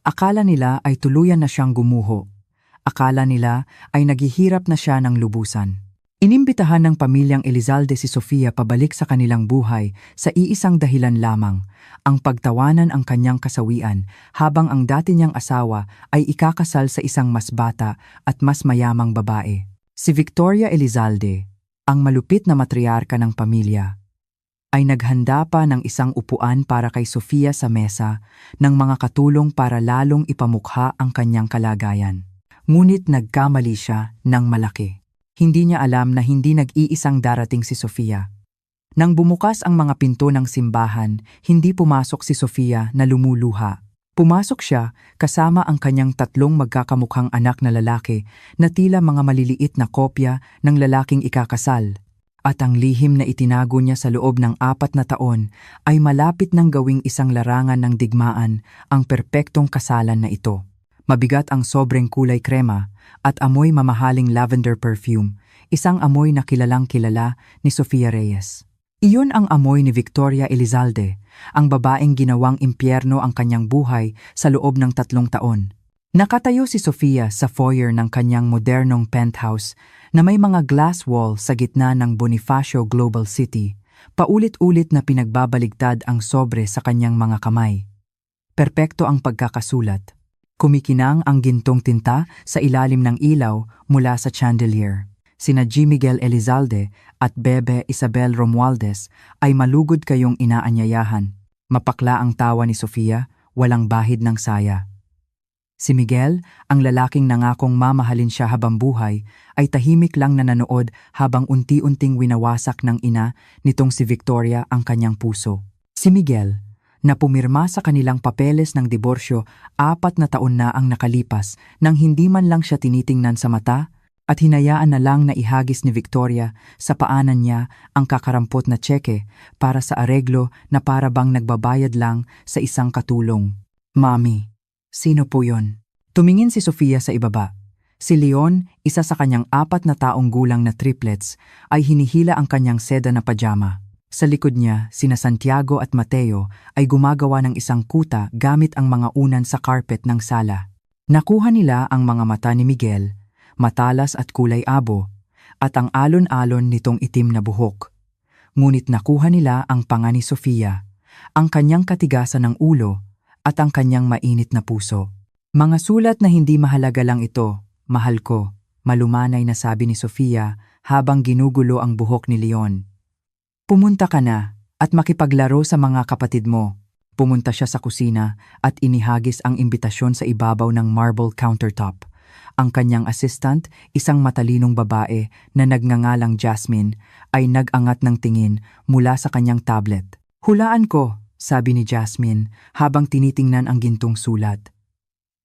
Akala nila ay tuluyan na siyang gumuho. Akala nila ay naghihirap na siya ng lubusan. Inimbitahan ng pamilyang Elizalde si Sofia pabalik sa kanilang buhay sa iisang dahilan lamang, ang pagtawanan ang kanyang kasawian habang ang dati niyang asawa ay ikakasal sa isang mas bata at mas mayamang babae. Si Victoria Elizalde, ang malupit na matriarka ng pamilya, ay naghanda pa ng isang upuan para kay Sofia sa mesa ng mga katulong para lalong ipamukha ang kanyang kalagayan. Ngunit nagkamali siya ng malaki. Hindi niya alam na hindi nag-iisang darating si Sofia. Nang bumukas ang mga pinto ng simbahan, hindi pumasok si Sofia na lumuluha. Pumasok siya kasama ang kanyang tatlong magkakamukhang anak na lalaki na tila mga maliliit na kopya ng lalaking ikakasal. At ang lihim na itinago niya sa loob ng 4 na taon ay malapit nang gawing isang larangan ng digmaan ang perpektong kasalan na ito. Mabigat ang sobrang kulay krema at amoy mamahaling lavender perfume, isang amoy na kilalang-kilala ni Sofia Reyes. Iyon ang amoy ni Victoria Elizalde, ang babaeng ginawang impyerno ang kanyang buhay sa loob ng 3 taon. Nakatayo si Sofia sa foyer ng kanyang modernong penthouse na may mga glass wall sa gitna ng Bonifacio Global City, paulit-ulit na pinagbabaligtad ang sobre sa kanyang mga kamay. Perpekto ang pagkakasulat. Kumikinang ang gintong tinta sa ilalim ng ilaw mula sa chandelier. Sina G. Miguel Elizalde at Bebe Isabel Romualdez ay malugod kayong inaanyayahan. Mapakla ang tawa ni Sofia, walang bahid ng saya. Si Miguel, ang lalaking nangakong mamahalin siya habang buhay, ay tahimik lang na nanood habang unti-unting winawasak ng ina nitong si Victoria ang kanyang puso. Si Miguel, na pumirma sa kanilang papeles ng diborsyo 4 na taon na ang nakalipas nang hindi man lang siya tinitingnan sa mata at hinayaan na lang na ihagis ni Victoria sa paanan niya ang kakarampot na tseke para sa areglo na para bang nagbabayad lang sa isang katulong. Mami, sino po yon? Tumingin si Sofia sa ibaba. Si Leon, isa sa kanyang 4 na taong gulang na triplets, ay hinihila ang kanyang seda na pajama. Sa likod niya, sina Santiago at Mateo ay gumagawa ng isang kuta gamit ang mga unan sa carpet ng sala. Nakuha nila ang mga mata ni Miguel, matalas at kulay abo, at ang alon-alon nitong itim na buhok. Ngunit nakuha nila ang panga ni Sofia, ang kanyang katigasan ng ulo at ang kanyang mainit na puso. Mga sulat na hindi mahalaga lang ito, mahal ko, malumanay na sabi ni Sofia habang ginugulo ang buhok ni Leon. Pumunta ka na at makipaglaro sa mga kapatid mo. Pumunta siya sa kusina at inihagis ang imbitasyon sa ibabaw ng marble countertop. Ang kanyang assistant, isang matalinong babae na nagngangalang Jasmine, ay nag-angat ng tingin mula sa kanyang tablet. Hulaan ko, sabi ni Jasmine habang tinitingnan ang gintong sulat.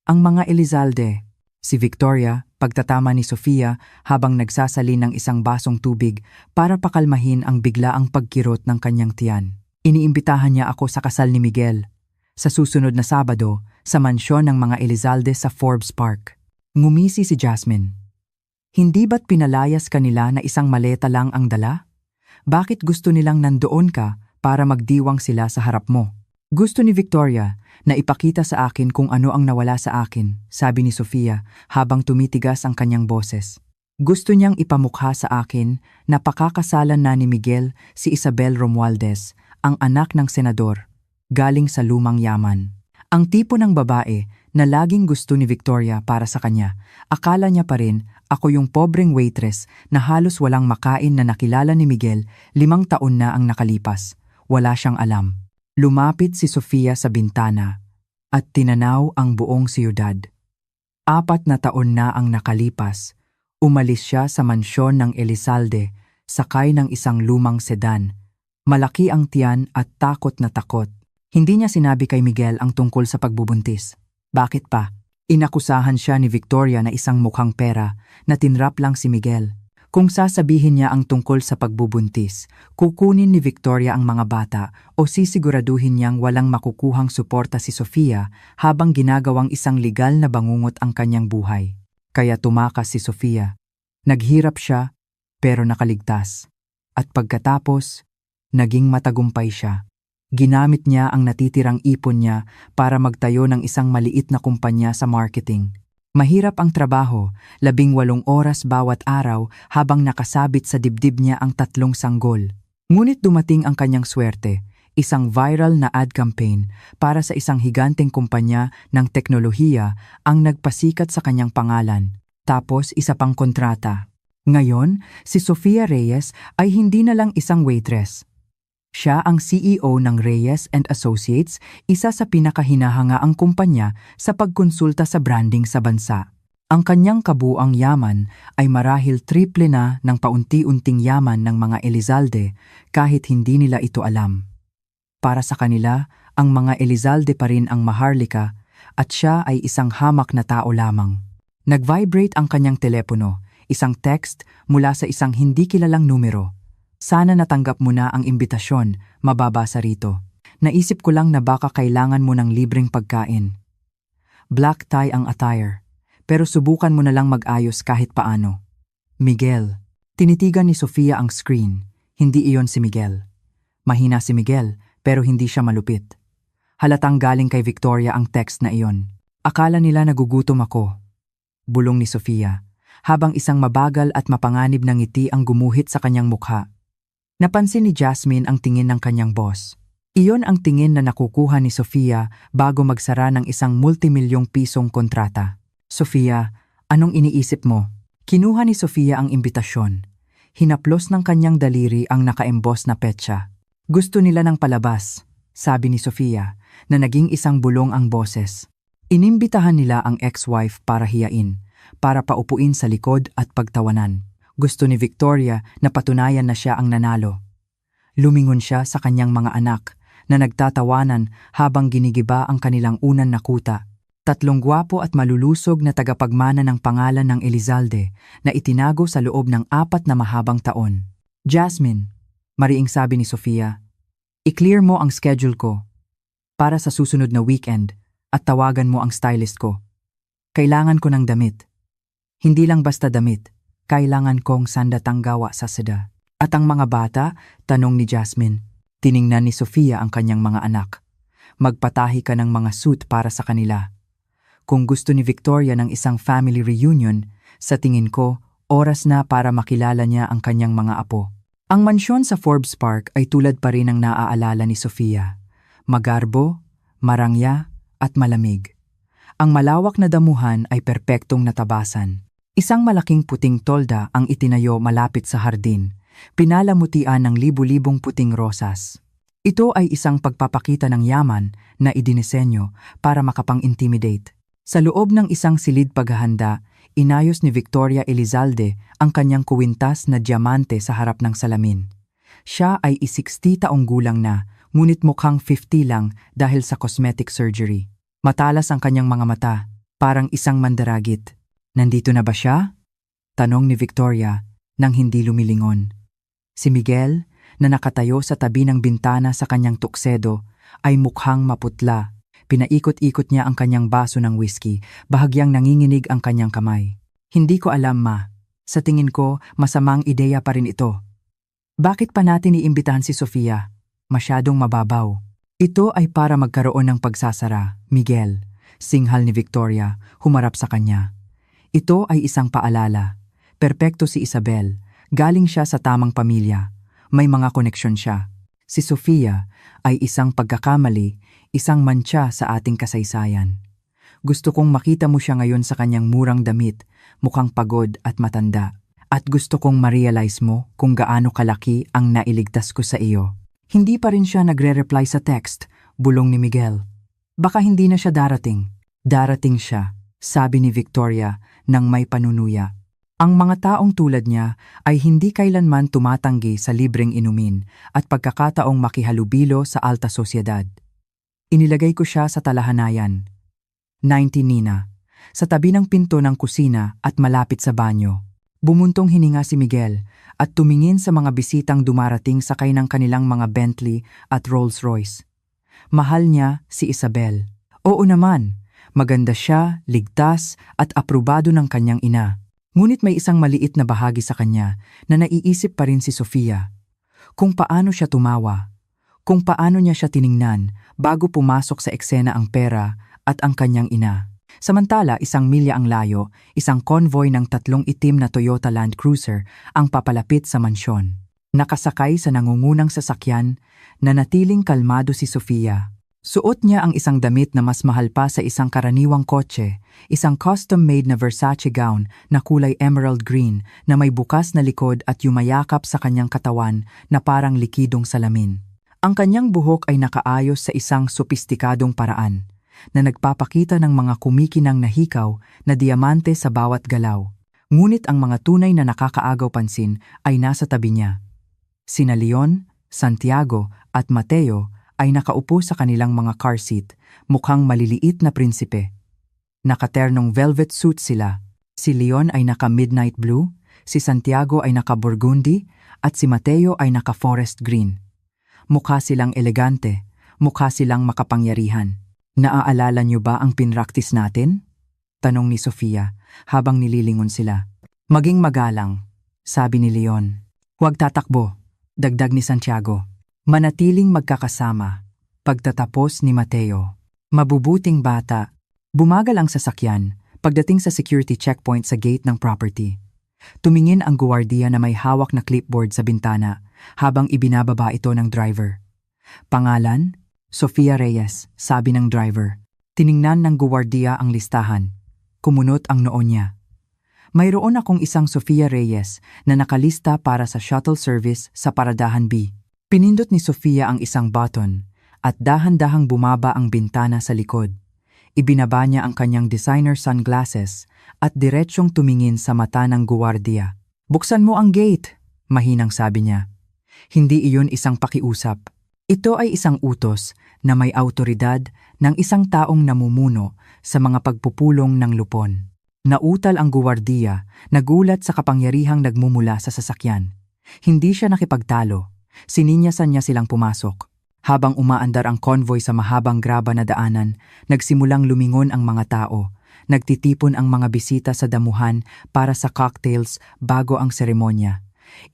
Ang mga Elizalde. Si Victoria, pagtatama ni Sofia habang nagsasalin ng isang basong tubig para pakalmahin ang biglaang pagkirot ng kanyang tiyan. Iniimbitahan niya ako sa kasal ni Miguel sa susunod na Sabado sa mansyon ng mga Elizalde sa Forbes Park. Ngumisi si Jasmine. Hindi ba't pinalayas kanila na isang maleta lang ang dala? Bakit gusto nilang nandoon ka para magdiwang sila sa harap mo? Gusto ni Victoria na ipakita sa akin kung ano ang nawala sa akin, sabi ni Sofia habang tumitigas ang kanyang boses. Gusto niyang ipamukha sa akin na pakakasalan na ni Miguel si Isabel Romualdez, ang anak ng senador, galing sa lumang yaman. Ang tipo ng babae na laging gusto ni Victoria para sa kanya. Akala niya pa rin ako yung pobreng waitress na halos walang makain na nakilala ni Miguel 5 taon na ang nakalipas. Wala siyang alam. Lumapit si Sofia sa bintana at tinanaw ang buong siyudad. 4 na taon na ang nakalipas. Umalis siya sa mansyon ng Elizalde, sakay ng isang lumang sedan. Malaki ang tiyan at takot na takot. Hindi niya sinabi kay Miguel ang tungkol sa pagbubuntis. Bakit pa? Inakusahan siya ni Victoria na isang mukhang pera na tinrap lang si Miguel. Kung sasabihin niya ang tungkol sa pagbubuntis, kukunin ni Victoria ang mga bata o sisiguraduhin niyang walang makukuhang suporta si Sofia habang ginagawang isang legal na bangungot ang kanyang buhay. Kaya tumakas si Sofia. Naghirap siya, pero nakaligtas. At pagkatapos, naging matagumpay siya. Ginamit niya ang natitirang ipon niya para magtayo ng isang maliit na kumpanya sa marketing. Mahirap ang trabaho, 18 oras bawat araw habang nakasabit sa dibdib niya ang 3 sanggol. Ngunit dumating ang kanyang swerte, isang viral na ad campaign para sa isang higanteng kumpanya ng teknolohiya ang nagpasikat sa kanyang pangalan. Tapos isa pang kontrata. Ngayon, si Sofia Reyes ay hindi na lang isang waitress. Siya ang CEO ng Reyes and Associates, isa sa pinakahinahangaang kumpanya sa pagkonsulta sa branding sa bansa. Ang kanyang kabuang yaman ay marahil triple na ng paunti-unting yaman ng mga Elizalde kahit hindi nila ito alam. Para sa kanila, ang mga Elizalde pa rin ang maharlika at siya ay isang hamak na tao lamang. Nag-vibrate ang kanyang telepono, isang text mula sa isang hindi kilalang numero. Sana natanggap mo na ang imbitasyon, mababasa rito. Naisip ko lang na baka kailangan mo ng libreng pagkain. Black tie ang attire, pero subukan mo na lang mag-ayos kahit paano. Miguel. Tinitigan ni Sofia ang screen, hindi iyon si Miguel. Mahina si Miguel, pero hindi siya malupit. Halatang galing kay Victoria ang text na iyon. Akala nila nagugutom ako. Bulong ni Sofia, habang isang mabagal at mapanganib na ngiti ang gumuhit sa kanyang mukha. Napansin ni Jasmine ang tingin ng kanyang boss. Iyon ang tingin na nakukuha ni Sofia bago magsara ng isang multimilyong pisong kontrata. Sofia, anong iniisip mo? Kinuha ni Sofia ang imbitasyon. Hinaplos ng kanyang daliri ang naka-emboss na petsa. Gusto nila ng palabas, sabi ni Sofia, na naging isang bulong ang boses. Inimbitahan nila ang ex-wife para hiyain, para paupuin sa likod at pagtawanan. Gusto ni Victoria na patunayan na siya ang nanalo. Lumingon siya sa kanyang mga anak na nagtatawanan habang ginigiba ang kanilang unang nakuta. 3 gwapo at malulusog na tagapagmana ng pangalan ng Elizalde na itinago sa loob ng 4 na mahabang taon. Jasmine, mariing sabi ni Sofia, i-clear mo ang schedule ko para sa susunod na weekend at tawagan mo ang stylist ko. Kailangan ko ng damit. Hindi lang basta damit. Kailangan kong sandatang gawa sa seda. At ang mga bata, tanong ni Jasmine. Tiningnan ni Sofia ang kanyang mga anak. Magpatahi ka ng mga suit para sa kanila. Kung gusto ni Victoria ng isang family reunion, sa tingin ko, oras na para makilala niya ang kanyang mga apo. Ang mansyon sa Forbes Park ay tulad pa rin ng naaalala ni Sofia. Magarbo, marangya, at malamig. Ang malawak na damuhan ay perpektong natabasan. Isang malaking puting tolda ang itinayo malapit sa hardin, pinalamutian ng libu-libong puting rosas. Ito ay isang pagpapakita ng yaman na idinisenyo para makapang-intimidate. Sa loob ng isang silid paghahanda, inayos ni Victoria Elizalde ang kanyang kuwintas na diamante sa harap ng salamin. Siya ay 60 taong gulang na, ngunit mukhang 50 lang dahil sa cosmetic surgery. Matalas ang kanyang mga mata, parang isang mandaragit. Nandito na ba siya? Tanong ni Victoria nang hindi lumilingon. Si Miguel, na nakatayo sa tabi ng bintana sa kanyang tuksedo, ay mukhang maputla. Pinaikot-ikot niya ang kanyang baso ng whiskey, bahagyang nanginginig ang kanyang kamay. Hindi ko alam, ma. Sa tingin ko, masamang ideya pa rin ito. Bakit pa natin iimbitahan si Sofia? Masyadong mababaw. Ito ay para magkaroon ng pagsasara, Miguel. Singhal ni Victoria, humarap sa kanya. Ito ay isang paalala. Perpekto si Isabel. Galing siya sa tamang pamilya. May mga koneksyon siya. Si Sofia ay isang pagkakamali, isang mantsa sa ating kasaysayan. Gusto kong makita mo siya ngayon sa kanyang murang damit, mukhang pagod at matanda. At gusto kong ma-realize mo kung gaano kalaki ang nailigtas ko sa iyo. Hindi pa rin siya nagre-reply sa text, bulong ni Miguel. Baka hindi na siya darating. Darating siya, sabi ni Victoria nang may panunuya. Ang mga taong tulad niya ay hindi kailanman tumatanggi sa libreng inumin at pagkakataong makihalubilo sa alta sosyedad. Inilagay ko siya sa talahanayan. 19 Nina, sa tabi ng pinto ng kusina at malapit sa banyo. Bumuntong hininga si Miguel at tumingin sa mga bisitang dumarating sakay ng kanilang mga Bentley at Rolls Royce. Mahal niya si Isabel. Oo naman, maganda siya, ligtas at aprobado ng kanyang ina. Ngunit may isang maliit na bahagi sa kanya na naiisip pa rin si Sofia. Kung paano siya tumawa, kung paano niya siya tiningnan bago pumasok sa eksena ang pera at ang kanyang ina. Samantala, isang milya ang layo, isang convoy ng 3 itim na Toyota Land Cruiser ang papalapit sa mansyon. Nakasakay sa nangungunang sasakyan, nanatiling kalmado si Sofia. Suot niya ang isang damit na mas mahal pa sa isang karaniwang kotse, isang custom-made na Versace gown na kulay emerald green na may bukas na likod at yumayakap sa kanyang katawan na parang likidong salamin. Ang kanyang buhok ay nakaayos sa isang sopistikadong paraan na nagpapakita ng mga kumikinang na hikaw na diamante sa bawat galaw. Ngunit ang mga tunay na nakakaagaw pansin ay nasa tabi niya. Sina Leon, Santiago at Mateo ay nakaupo sa kanilang mga car seat, mukhang maliliit na prinsipe. Nakaternong velvet suit sila. Si Leon ay naka-midnight blue, si Santiago ay naka-burgundy, at si Mateo ay naka-forest green. Mukha silang elegante, mukha silang makapangyarihan. Naaalala niyo ba ang pinraktis natin? Tanong ni Sofia habang nililingon sila. Maging magalang, sabi ni Leon. Huwag tatakbo, dagdag ni Santiago. Manatiling magkakasama. Pagtatapos ni Mateo. Mabubuting bata. Bumagal ang sasakyan pagdating sa security checkpoint sa gate ng property. Tumingin ang guwardiya na may hawak na clipboard sa bintana habang ibinababa ito ng driver. Pangalan? Sofia Reyes, sabi ng driver. Tiningnan ng guwardiya ang listahan. Kumunot ang noo niya. Mayroon akong isang Sofia Reyes na nakalista para sa shuttle service sa Paradahan B. Pinindot ni Sofia ang isang button at dahan-dahang bumaba ang bintana sa likod. Ibinaba niya ang kanyang designer sunglasses at diretsyong tumingin sa mata ng guwardiya. Buksan mo ang gate, mahinang sabi niya. Hindi iyon isang pakiusap. Ito ay isang utos na may awtoridad ng isang taong namumuno sa mga pagpupulong ng lupon. Nautal ang guwardiya, nagulat sa kapangyarihang nagmumula sa sasakyan. Hindi siya nakipagtalo. Sininyasan niya silang pumasok. Habang umaandar ang convoy sa mahabang graba na daanan, nagsimulang lumingon ang mga tao. Nagtitipon ang mga bisita sa damuhan para sa cocktails bago ang seremonya.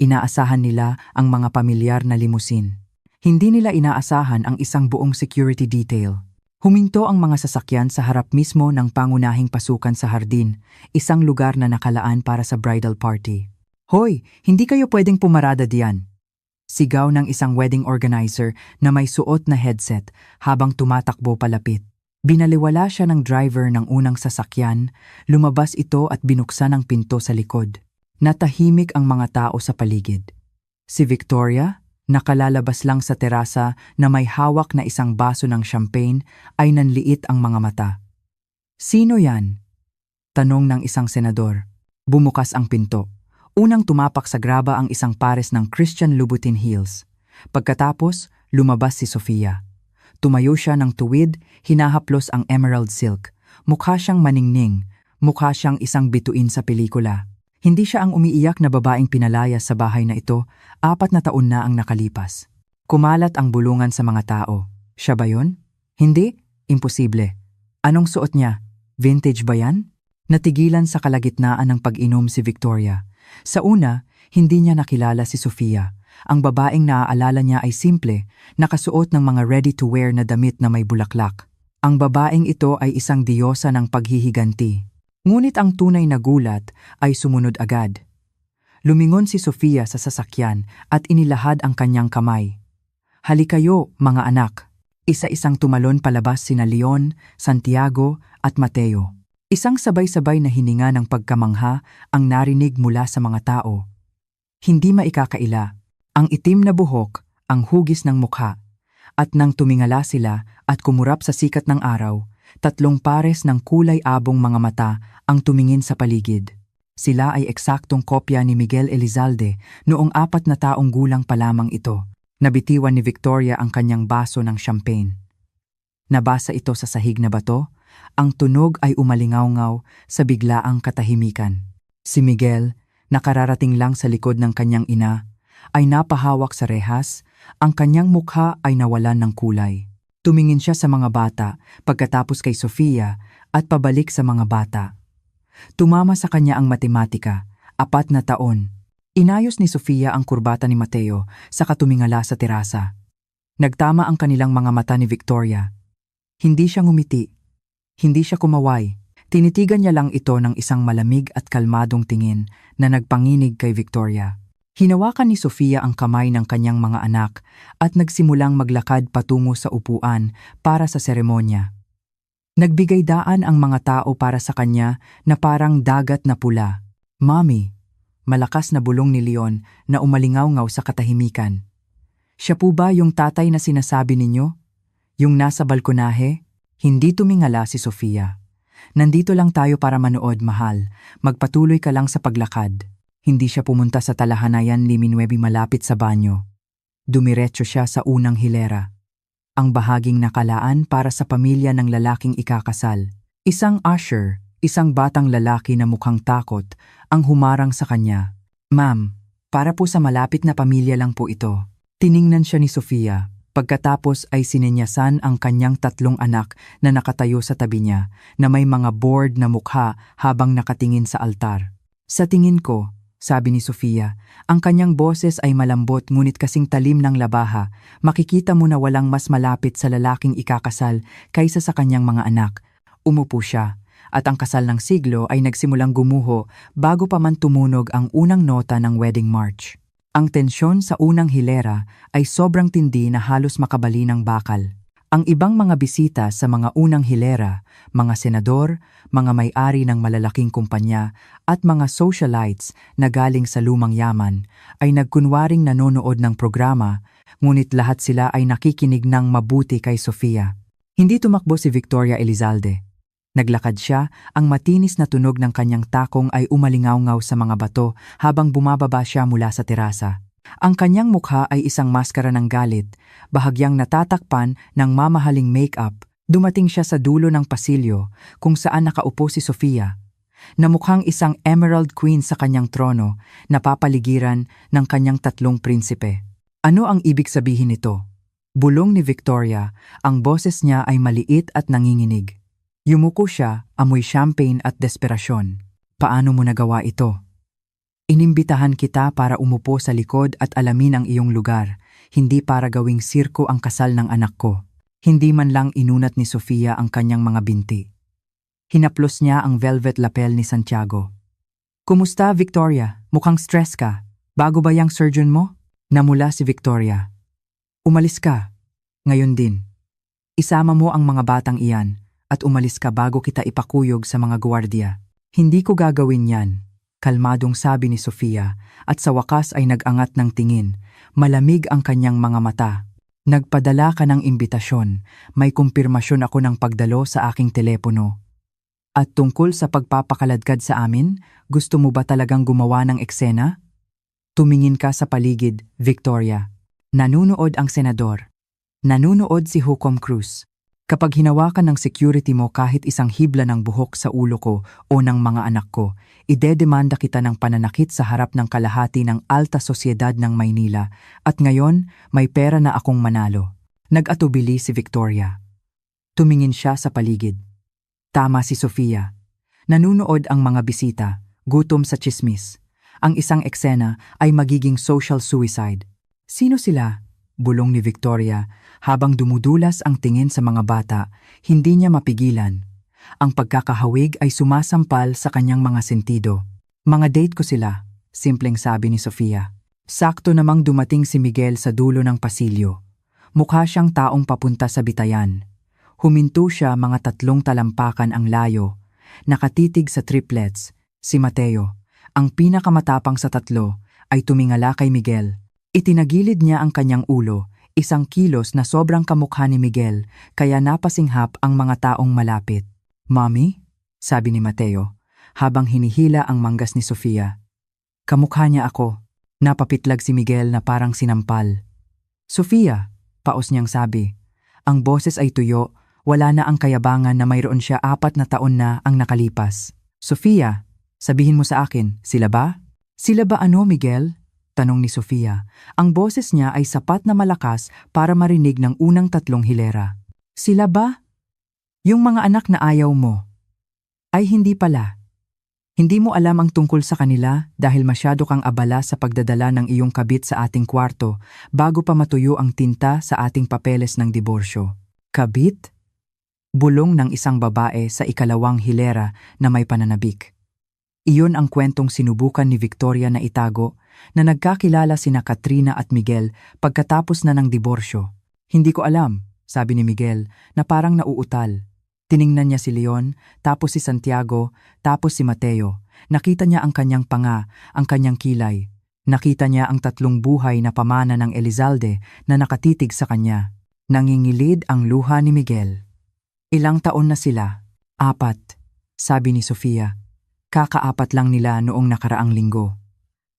Inaasahan nila ang mga pamilyar na limusin. Hindi nila inaasahan ang isang buong security detail. Huminto ang mga sasakyan sa harap mismo ng pangunahing pasukan sa hardin, isang lugar na nakalaan para sa bridal party. Hoy, hindi kayo pwedeng pumarada diyan. Sigaw ng isang wedding organizer na may suot na headset habang tumatakbo palapit. Binaliwala siya ng driver ng unang sasakyan, lumabas ito at binuksan ang pinto sa likod. Natahimik ang mga tao sa paligid. Si Victoria, nakalalabas lang sa terasa na may hawak na isang baso ng champagne, ay nanliit ang mga mata. Sino yan? Tanong ng isang senador. Bumukas ang pinto. Unang tumapak sa graba ang isang pares ng Christian Louboutin heels. Pagkatapos, lumabas si Sofia. Tumayo siya ng tuwid, hinahaplos ang emerald silk. Mukha siyang maningning, mukha siyang isang bituin sa pelikula. Hindi siya ang umiiyak na babaeng pinalayas sa bahay na ito, 4 na taon na ang nakalipas. Kumalat ang bulungan sa mga tao. Siya ba yun? Hindi? Imposible. Anong suot niya? Vintage ba yan? Natigilan sa kalagitnaan ng pag-inom si Victoria. Sa una, hindi niya nakilala si Sofia. Ang babaeng naaalala niya ay simple, nakasuot ng mga ready-to-wear na damit na may bulaklak. Ang babaeng ito ay isang diyosa ng paghihiganti. Ngunit ang tunay na gulat ay sumunod agad. Lumingon si Sofia sa sasakyan at inilahad ang kanyang kamay. Halikayo, mga anak. Isa-isang tumalon palabas sina Leon, Santiago at Mateo. Isang sabay-sabay na hininga ng pagkamangha ang narinig mula sa mga tao. Hindi maikakaila, ang itim na buhok, ang hugis ng mukha, at nang tumingala sila at kumurap sa sikat ng araw, 3 pares ng kulay abong mga mata ang tumingin sa paligid. Sila ay eksaktong kopya ni Miguel Elizalde noong 4 na taong gulang pa lamang ito. Nabitiwan ni Victoria ang kanyang baso ng champagne. Nabasa ito sa sahig na bato. Ang tunog ay umalingaw-ngaw sa biglaang katahimikan. Si Miguel, nakararating lang sa likod ng kanyang ina, ay napahawak sa rehas, ang kanyang mukha ay nawalan ng kulay. Tumingin siya sa mga bata, pagkatapos kay Sofia, at pabalik sa mga bata. Tumama sa kanya ang matematika, 4 na taon. Inayos ni Sofia ang kurbata ni Mateo sa katumingala sa terasa. Nagtama ang kanilang mga mata ni Victoria. Hindi siya ngumiti. Hindi siya kumaway. Tinitigan niya lang ito ng isang malamig at kalmadong tingin na nagpanginig kay Victoria. Hinawakan ni Sofia ang kamay ng kanyang mga anak at nagsimulang maglakad patungo sa upuan para sa seremonya. Nagbigay daan ang mga tao para sa kanya na parang dagat na pula. "Mommy," malakas na bulong ni Leon na umalingaw-ngaw sa katahimikan. "Siya po ba yung tatay na sinasabi ninyo? Yung nasa balkonahe?" Hindi tumingala si Sofia. "Nandito lang tayo para manood, mahal. Magpatuloy ka lang sa paglakad." Hindi siya pumunta sa talahanayan ni Minuebi malapit sa banyo. Dumiretso siya sa unang hilera. Ang bahaging nakalaan para sa pamilya ng lalaking ikakasal. Isang usher, isang batang lalaki na mukhang takot, ang humarang sa kanya. "Ma'am, para po sa malapit na pamilya lang po ito." Tiningnan siya ni Sofia. Pagkatapos ay sinenyasan ang kanyang 3 anak na nakatayo sa tabi niya na may mga bored na mukha habang nakatingin sa altar. "Sa tingin ko," sabi ni Sofia, ang kanyang boses ay malambot ngunit kasing talim ng labaha, "makikita mo na walang mas malapit sa lalaking ikakasal kaysa sa kanyang mga anak." Umupo siya, at ang kasal ng siglo ay nagsimulang gumuho bago pa man tumunog ang unang nota ng wedding march. Ang tensyon sa unang hilera ay sobrang tindi na halos makabali ng bakal. Ang ibang mga bisita sa mga unang hilera, mga senador, mga may-ari ng malalaking kumpanya at mga socialites na galing sa lumang yaman ay nagkunwaring nanonood ng programa, ngunit lahat sila ay nakikinig ng mabuti kay Sofia. Hindi tumakbo si Victoria Elizalde. Naglakad siya, ang matinis na tunog ng kanyang takong ay umalingaw-ngaw sa mga bato habang bumababa siya mula sa terasa. Ang kanyang mukha ay isang maskara ng galit, bahagyang natatakpan ng mamahaling make-up. Dumating siya sa dulo ng pasilyo kung saan nakaupo si Sofia, na mukhang isang Emerald Queen sa kanyang trono, napapaligiran ng kanyang 3 prinsipe. "Ano ang ibig sabihin nito?" Bulong ni Victoria, ang boses niya ay maliit at nanginginig. Yumuko siya, amoy champagne at desperasyon. "Paano mo nagawa ito? Inimbitahan kita para umupo sa likod at alamin ang iyong lugar, hindi para gawing sirko ang kasal ng anak ko." Hindi man lang inunat ni Sofia ang kanyang mga binti. Hinaplos niya ang velvet lapel ni Santiago. "Kumusta, Victoria? Mukhang stress ka. Bago ba yang surgeon mo?" Namula si Victoria. "Umalis ka. Ngayon din. Isama mo ang mga batang iyan at umalis ka bago kita ipakuyog sa mga gwardiya." "Hindi ko gagawin yan," kalmadong sabi ni Sofia, at sa wakas ay nag-angat ng tingin. Malamig ang kanyang mga mata. "Nagpadala ka ng imbitasyon. May kumpirmasyon ako ng pagdalo sa aking telepono. At tungkol sa pagpapakaladkad sa amin, gusto mo ba talagang gumawa ng eksena?" Tumingin ka sa paligid, Victoria. Nanunood ang senador. Nanunood si Hukom Cruz. Kapag hinawakan ng security mo kahit isang hibla ng buhok sa ulo ko o ng mga anak ko, idedemanda kita ng pananakit sa harap ng kalahati ng alta sosyedad ng Maynila, at ngayon may pera na akong manalo. Nag-atubili si Victoria. Tumingin siya sa paligid. Tama si Sofia. Nanunood ang mga bisita, gutom sa tsismis. Ang isang eksena ay magiging social suicide. "Sino sila?" bulong ni Victoria. Habang dumudulas ang tingin sa mga bata, hindi niya mapigilan. Ang pagkakahawig ay sumasampal sa kanyang mga sentido. "Mga date ko sila," simpleng sabi ni Sofia. Sakto namang dumating si Miguel sa dulo ng pasilyo. Mukha siyang taong papunta sa bitayan. Huminto siya mga 3 talampakan ang layo. Nakatitig sa triplets, si Mateo, ang pinakamatapang sa 3, ay tumingala kay Miguel. Itinagilid niya ang kanyang ulo, isang kilos na sobrang kamukha ni Miguel, kaya napasinghap ang mga taong malapit. "Mommy?" sabi ni Mateo, habang hinihila ang manggas ni Sofia. "Kamukha niya ako." Napapitlag si Miguel na parang sinampal. "Sofia," paos niyang sabi. Ang boses ay tuyo, wala na ang kayabangan na mayroon siya 4 na taon na ang nakalipas. "Sofia, sabihin mo sa akin, sila ba?" "Sila ba ano, Miguel?" tanong ni Sofia. Ang boses niya ay sapat na malakas para marinig ng unang 3 hilera. "Sila ba? Yung mga anak na ayaw mo?" "Ay hindi pala. Hindi mo alam ang tungkol sa kanila dahil masyado kang abala sa pagdadala ng iyong kabit sa ating kwarto bago pa matuyo ang tinta sa ating papeles ng diborsyo. Kabit? Bulong ng isang babae sa ikalawang hilera na may pananabik. Iyon ang kwentong sinubukan ni Victoria na itago na nagkakilala sina Katrina at Miguel pagkatapos na ng diborsyo. Hindi ko alam, sabi ni Miguel na parang nauutal. Tiningnan niya si Leon, tapos si Santiago, tapos si Mateo. Nakita niya ang kanyang panga, ang kanyang kilay. Nakita niya ang tatlong buhay na pamana ng Elizalde na nakatitig sa kanya. Nangingilid ang luha ni Miguel. Ilang taon na sila? 4, sabi ni Sofia. Kakaapat lang nila noong nakaraang linggo.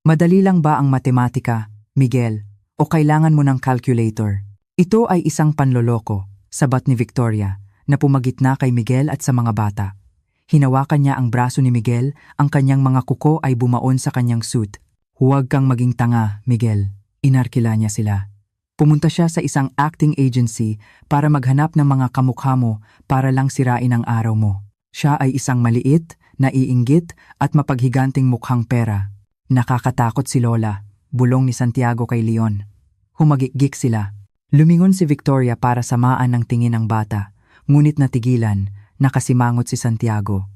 Madali lang ba ang matematika, Miguel, o kailangan mo ng calculator? Ito ay isang panloloko, sabat ni Victoria, na pumagitna kay Miguel at sa mga bata. Hinawakan niya ang braso ni Miguel, ang kanyang mga kuko ay bumaon sa kanyang suit. Huwag kang maging tanga, Miguel. Inarkila niya sila. Pumunta siya sa isang acting agency para maghanap ng mga kamukha mo para lang sirain ang araw mo. Siya ay isang maliit, naiinggit at mapaghiganting mukhang pera. Nakakatakot si Lola, bulong ni Santiago kay Leon. Humagikgik sila. Lumingon si Victoria para samaan ng tingin ng bata. Ngunit natigilan, nakasimangot si Santiago.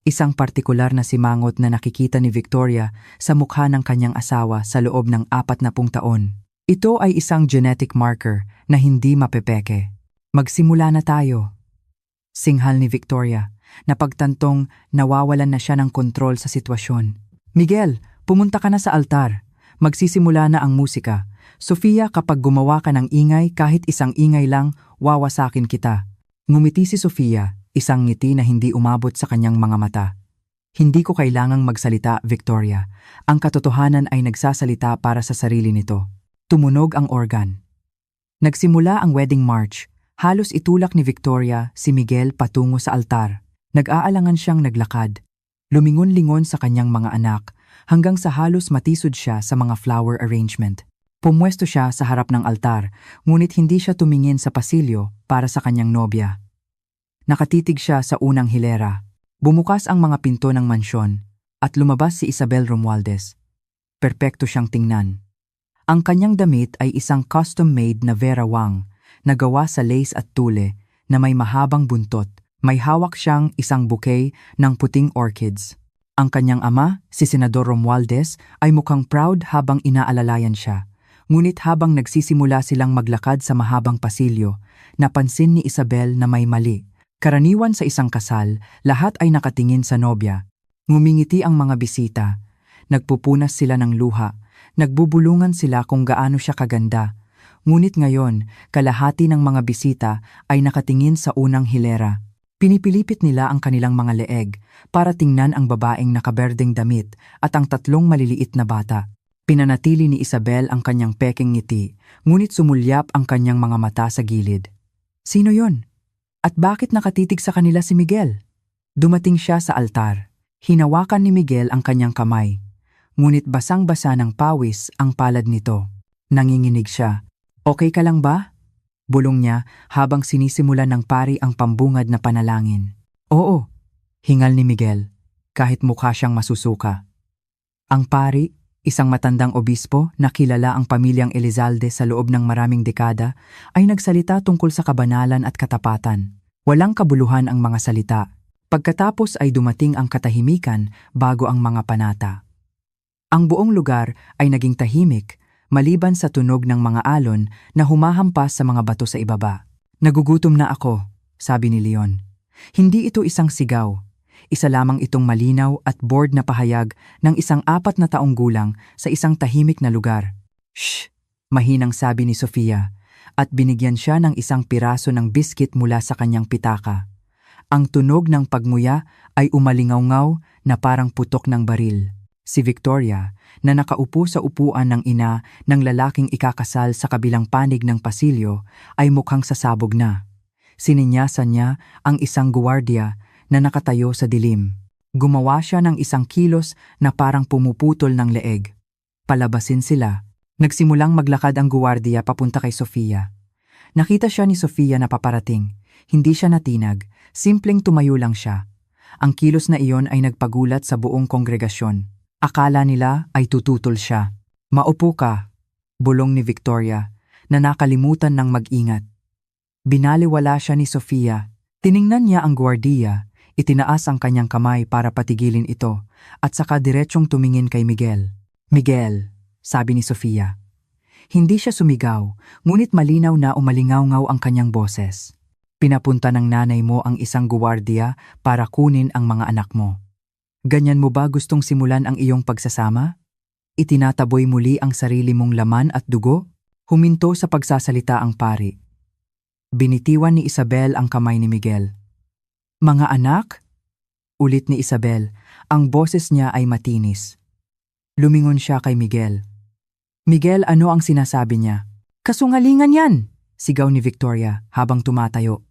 Isang partikular na simangot na nakikita ni Victoria sa mukha ng kanyang asawa sa loob ng 40 taon. Ito ay isang genetic marker na hindi mapepeke. Magsimula na tayo. Singhal ni Victoria, na pagtantong nawawalan na siya ng kontrol sa sitwasyon. Miguel, pumunta ka na sa altar. Magsisimula na ang musika. Sofia, kapag gumawa ka ng ingay kahit isang ingay lang, wawasakin kita. Ngumiti si Sofia, isang ngiti na hindi umabot sa kanyang mga mata. Hindi ko kailangang magsalita, Victoria. Ang katotohanan ay nagsasalita para sa sarili nito. Tumunog ang organ. Nagsimula ang wedding march. Halos itulak ni Victoria si Miguel patungo sa altar. Nag-aalangan siyang naglakad. Lumingon-lingon sa kanyang mga anak hanggang sa halos matisod siya sa mga flower arrangement. Pumwesto siya sa harap ng altar, ngunit hindi siya tumingin sa pasilyo para sa kanyang nobya. Nakatitig siya sa unang hilera. Bumukas ang mga pinto ng mansyon at lumabas si Isabel Romualdez. Perpekto siyang tingnan. Ang kanyang damit ay isang custom-made na Vera Wang na gawa sa lace at tule na may mahabang buntot. May hawak siyang isang bouquet ng puting orchids. Ang kanyang ama, si Senador Romualdez, ay mukhang proud habang inaalalayan siya. Ngunit habang nagsisimula silang maglakad sa mahabang pasilyo, napansin ni Isabel na may mali. Karaniwan sa isang kasal, lahat ay nakatingin sa nobya. Ngumingiti ang mga bisita. Nagpupunas sila ng luha. Nagbubulungan sila kung gaano siya kaganda. Ngunit ngayon, kalahati ng mga bisita ay nakatingin sa unang hilera. Pinipilipit nila ang kanilang mga leeg para tingnan ang babaeng nakaberdeng damit at ang tatlong maliliit na bata. Pinanatili ni Isabel ang kanyang pekeng ngiti, ngunit sumulyap ang kanyang mga mata sa gilid. Sino yon? At bakit nakatitig sa kanila si Miguel? Dumating siya sa altar. Hinawakan ni Miguel ang kanyang kamay. Ngunit basang-basa ng pawis ang palad nito. Nanginginig siya. Okay ka lang ba? Bulong niya habang sinisimulan ng pari ang pambungad na panalangin. Oo, hingal ni Miguel, kahit mukha siyang masusuka. Ang pari, isang matandang obispo na kilala ang pamilyang Elizalde sa loob ng maraming dekada, ay nagsalita tungkol sa kabanalan at katapatan. Walang kabuluhan ang mga salita. Pagkatapos ay dumating ang katahimikan bago ang mga panata. Ang buong lugar ay naging tahimik, maliban sa tunog ng mga alon na humahampas sa mga bato sa ibaba. Nagugutom na ako, sabi ni Leon. Hindi ito isang sigaw. Isa lamang itong malinaw at bored na pahayag ng isang 4 na taong gulang sa isang tahimik na lugar. Shh! Mahinang sabi ni Sofia, at binigyan siya ng isang piraso ng biskit mula sa kanyang pitaka. Ang tunog ng pagmuya ay umalingaw-ngaw na parang putok ng baril. Si Victoria, na nakaupo sa upuan ng ina ng lalaking ikakasal sa kabilang panig ng pasilyo, ay mukhang sasabog na. Sininyasan niya ang isang guwardiya na nakatayo sa dilim. Gumawa siya ng isang kilos na parang pumuputol ng leeg. Palabasin sila. Nagsimulang maglakad ang guwardiya papunta kay Sofia. Nakita siya ni Sofia na paparating. Hindi siya natinag, simpleng tumayo lang siya. Ang kilos na iyon ay nagpagulat sa buong kongregasyon. Akala nila ay tututol siya. Maupo ka, bulong ni Victoria, na nakalimutan ng mag-ingat. Binaliwala siya ni Sofia. Tiningnan niya ang gwardiya, itinaas ang kanyang kamay para patigilin ito, at saka diretsong tumingin kay Miguel. Miguel, sabi ni Sofia. Hindi siya sumigaw, ngunit malinaw na umalingaw-ngaw ang kanyang boses. Pinapunta ng nanay mo ang isang gwardiya para kunin ang mga anak mo. Ganyan mo ba gustong simulan ang iyong pagsasama? Itinataboy muli ang sarili mong laman at dugo? Huminto sa pagsasalita ang pari. Binitiwan ni Isabel ang kamay ni Miguel. Mga anak? Ulit ni Isabel, ang boses niya ay matinis. Lumingon siya kay Miguel. Miguel, ano ang sinasabi niya? Kasungalingan yan! Sigaw ni Victoria habang tumatayo.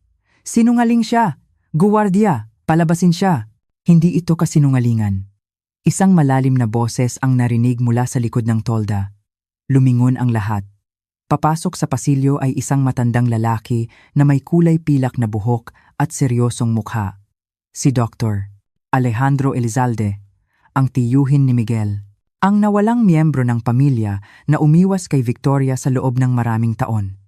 Sinungaling siya! Guwardiya! Palabasin siya! Hindi ito kasinungalingan. Isang malalim na boses ang narinig mula sa likod ng tolda. Lumingon ang lahat. Papasok sa pasilyo ay isang matandang lalaki na may kulay pilak na buhok at seryosong mukha. Si Dr. Alejandro Elizalde, ang tiyuhin ni Miguel. Ang nawalang miyembro ng pamilya na umiwas kay Victoria sa loob ng maraming taon.